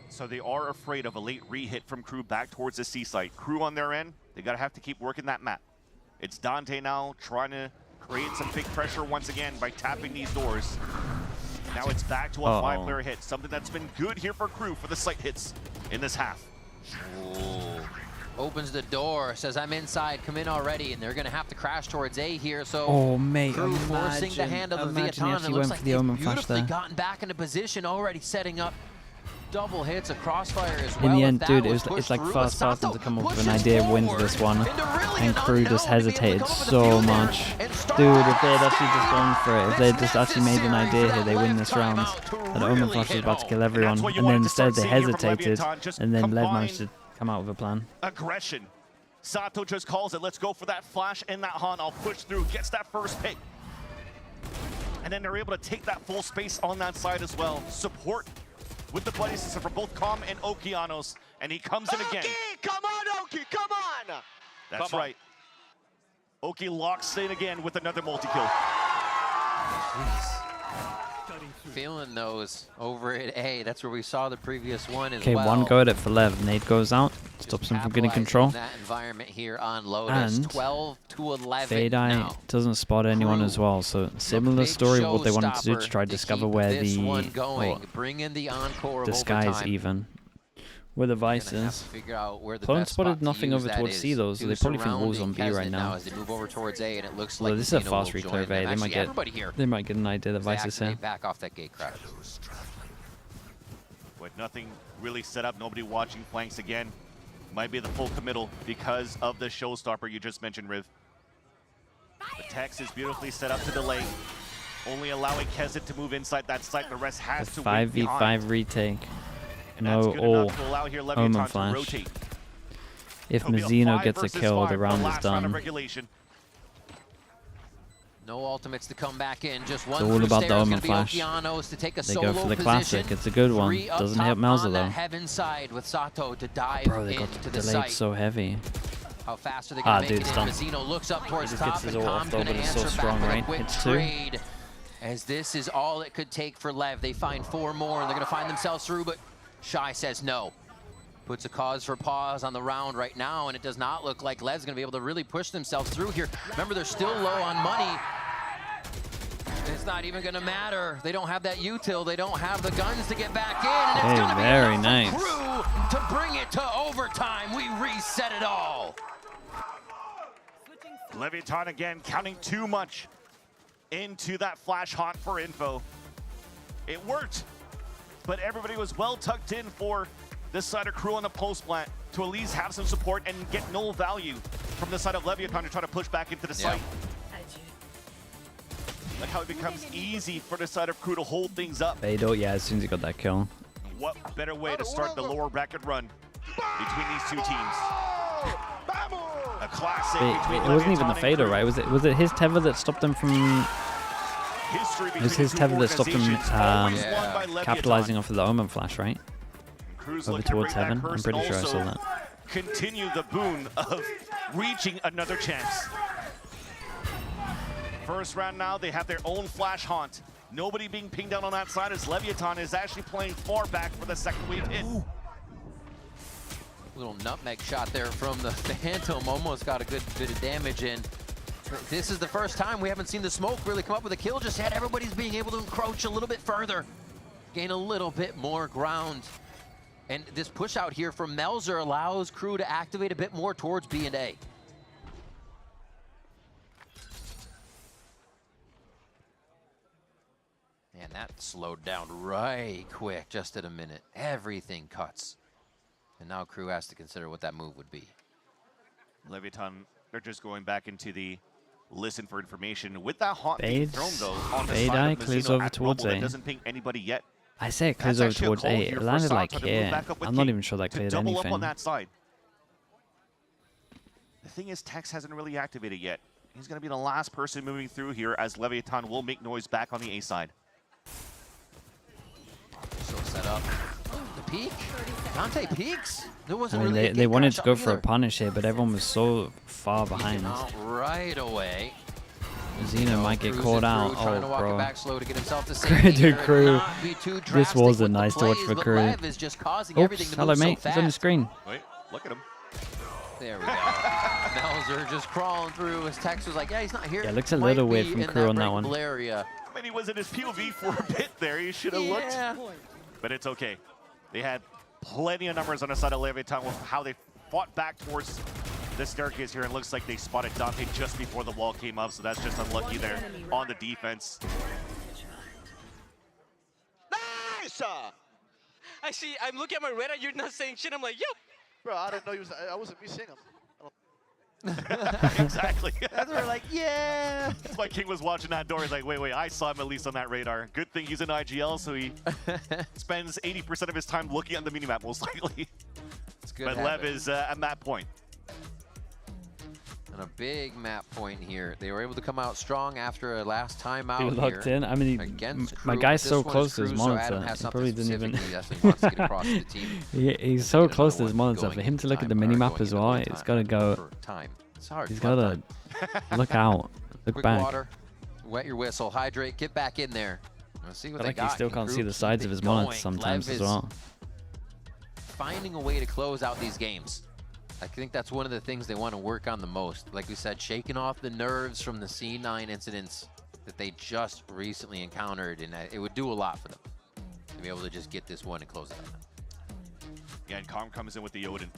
So they are afraid of a late re-hit from Crew back towards the C site. Crew on their end, they gotta have to keep working that map. It's Dante now trying to create some big pressure once again by tapping these doors. Now it's back to a 5-player hit, something that's been good here for Crew for the site hits in this half. Ooh. Opens the door, says I'm inside, come in already, and they're gonna have to crash towards A here, so Oh, mate, Crew forcing the hand of the imagine he Vietnam. It actually looks went like for the they've Omen flash beautifully there. gotten back into position, already setting up double hits, a crossfire as well. In the If end, that dude, was it's pushed like through, first person Sato to come up with an pushes idea wins forward this one, into really and an Crew just unknown to be able to hesitated come up with the so field there much. and start Dude, off if they had the actually just gone for it, if they had just actually made an necessary idea for here, that they win Lev this round. timeout to And Omen really Flash was hit about to home. kill And everyone, that's what you and wanted then to start instead they seeing here from hesitated, Leviathan, just and then Lev combine managed to come out with a plan. Aggression. Sato just calls it. Let's go for that flash and that Han. I'll push through. Gets that first pick. And then they're able to take that full space on that side as well. Support with the buddy system for both Calm and Okeanos. And he comes in again. Come on, Oki, come on! That's right. Oki locks in again with another multi-kill. Feeling those over at A. That's where we saw the previous one as Okay, well. one go at it for Lev. Nade goes out, stops him from getting control. That environment here on Lotus. And 12 to 11 Fade now. doesn't spot anyone as well, so similar Big story of what they wanted to do to showstopper try to discover keep where this the one going. Bring in the encore of disguise overtime. even. Where the Vice Gonna have is. to figure out where the Clone best spotted spot to nothing use over that towards is. C though, so Two they probably think Wolves on surrounding B right Kesnet now. as they move over towards A, and it looks Although like this is a Casino fast will reclear join of A, them. they might Actually, get everybody here. they might get an idea the Vice is here. Activate back off that gate crash. With nothing really set up, nobody watching flanks again. Might be the full committal because of the showstopper you just mentioned, Riv. The Tex is beautifully set up to delay, only allowing Kesnet to move inside that site. The rest has The to wait behind. 5v5 retake. And that's No good all. enough to allow here Omen Leviathan to flash. rotate. If It'll be a Mazzino 5 gets a versus kill, 5 the for round is last round of done. regulation. No ultimates to come back in. Just one. It's all through about the stairs, Omen gonna be flash. Okeanos to take a They solo go for the position. classic. It's a good one. 3 up Doesn't top hit Mauser on that though. heaven side with Sato to dive Bro, they got into the delayed site. so heavy. How fast are they Ah, going to dude, make it's it in? done. Mazzino looks up towards just top, gets his and ult Calm's off though, going to but it's so answer strong, back with right? a quick It's 2. trade. As this is all it could take for Lev. They find 4 more, and they're going to find themselves through, but Shy says no. Puts a cause for pause on the round right now, and it does not look like Lev's going to be able to really push themselves through here. Remember, they're still low on money. It's not even going to matter. They don't have that util. They don't have the guns to get back in, and it's Hey, going to be very enough for nice. Crew to bring it to overtime. We reset it all. Leviathan again counting too much into that flash haunt for info. It worked, but everybody was well tucked in for this side of Crew on the post plant to at least have some support and get no value from the side of Leviathan to try to push back into the site. Like how it becomes easy for the side of Crew to hold things up. Fado, yeah, as soon as he got that kill. What better way to start the lower bracket run between these two teams? A classic between It wasn't even the Leviathan and Fado, Crew. right? Was it his tether that stopped them from History It was between his the two tether that stopped him organizations, always Yeah. won by Leviathan. capitalizing off of the Omen flash, right? Crew's Over looking to towards bring that heaven. I'm curse pretty and sure I saw also that. Continue the boon of reaching another chance. First round now, they have their own flash haunt. Nobody being pinged down on that side as Leviathan is actually playing far back for the second wave hit. Little nutmeg shot there from the Phantom. Almost got a good bit of damage in. This is the first time we haven't seen the smoke really come up with a kill just yet. Everybody's being able to encroach a little bit further, gain a little bit more ground. And this push out here from Melzer allows Crew to activate a bit more towards B and A. And that slowed down right quick, just at a minute. Everything cuts. And now Crew has to consider what that move would be. Leviathan, they're just going back into the listen for information. With that haunt being Fades. thrown though on the Fade side eye of clears Mazzino over at towards Rumble A. that doesn't ping anybody yet. I say it clears That's over actually a towards call A. here It for landed Sato like to move here. back up with I'm not King even sure that to cleared double anything. up on that side. The thing is, Tex hasn't really activated yet. He's going to be the last person moving through here as Leviathan will make noise back on the A side. So set up. The peak? Dante peeks? There I wasn't mean, really a they kick wanted to shot go for a either. punish here, but everyone was so far behind. Peeking out right away. Zeno might get Cruising caught through, out. trying to Oh, walk it bro. back slow to get himself to Dude, safety here and Crew. not be too This drastic wasn't with the nice to watch plays, for but Crew. Lev is just causing everything Oops, to hello move so mate, he's on the fast. screen. Wait, look at him. There we go. Melzer just crawling through. His text was like, yeah, he's not here. Yeah, looks a Might little weird be from in Crew on that breakable one. area. I mean, he was in his POV for a bit there. He should have Yeah. looked. But it's okay. They had plenty of numbers on the side of Leviathan with how they fought back towards the staircase here. And it looks like they spotted Dante just before the wall came up. So that's just unlucky there on the defense. Nice! I see, I'm looking at my radar, you're not saying shit. I'm like, yep. Bro, I didn't know he was. I wasn't me seeing him. Exactly. That's where we're like, yeah. That's why King was watching that door. He's like, wait, I saw him at least on that radar. Good thing he's in IGL, so he spends 80% of his time looking at the minimap, most likely. It's good But habit. Lev is at that point. on a big map point here. They were able to come out strong after a last time out He was locked in. I mean, against my Crew, guy's but so this one close is to his Crew, so Adam monitor. has He something probably didn't even. specific he definitely wants to get across to the team. He's so Get him close to to his know what's monitor. For going him to look at the time, or mini map going as into well, the it's got to go. for time. It's hard. He's fun got time. to look out, look Quick back. water, wet your whistle, hydrate, get back in there. Let's see what I they like got. he still Can can't Crew see the keep sides of it his monitor going? sometimes Lev as is well. Finding a way to close out these games. I think that's one of the things they want to work on the most. Like we said, shaking off the nerves from the C9 incidents that they just recently encountered, and it would do a lot for them to be able to just get this one and close it out. Yeah, and Calm comes in with the Odin.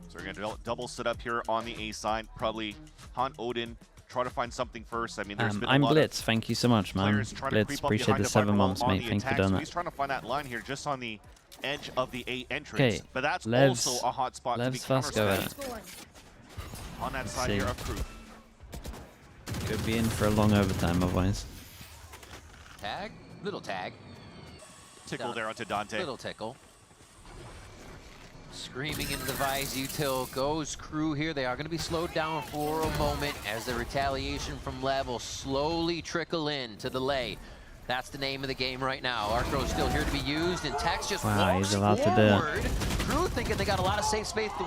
So we're going to double sit up here on the A side. Probably hunt Odin, try to find something first. I mean, there's been a I'm lot Blitz. Thank you so much, of man. players trying to Blitz, creep up appreciate behind the to find 7 Roll months, on mate. the Thanks for attack. doing So that. he's trying to find that line here just on the edge of the A entrance. Okay, But that's Lev's- also a hot spot to be Lev's first go at counter-spammed it. on that Let's side see. here of Crew. Could be in for a long overtime otherwise. Tag, little tag, Tickle there onto Dante. little tickle. Screaming into the vise util goes Crew here. They are going to be slowed down for a moment as the retaliation from LEV will slowly trickle in to the lay. That's the name of the game right now. Arcro's still here to be used, and Tex just Wow, walks he's allowed to do it. forward. Crew thinking they got a lot of safe space to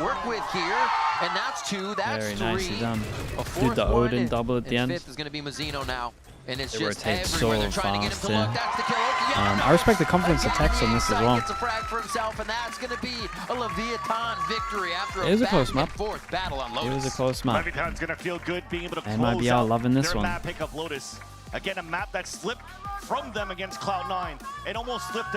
work with here, and that's two, that's Very three. nicely done. A Did fourth the one, Odin and- double at the and end. fifth is going to be Mazzino now, and it's They just rotate everywhere. so They're trying to get him fast, to yeah. look. That's the kill. Okeanos I respect the confidence of Tex on this as Side well. gets a frag for himself, and that's going to be a Leviathan victory after It was a back close and map. forth battle on It Lotus. was a close map. Leviathan's going to feel good being able to They close might be all out loving this their one. map pick of Lotus. Again, a map that slipped from them against Cloud9. It almost slipped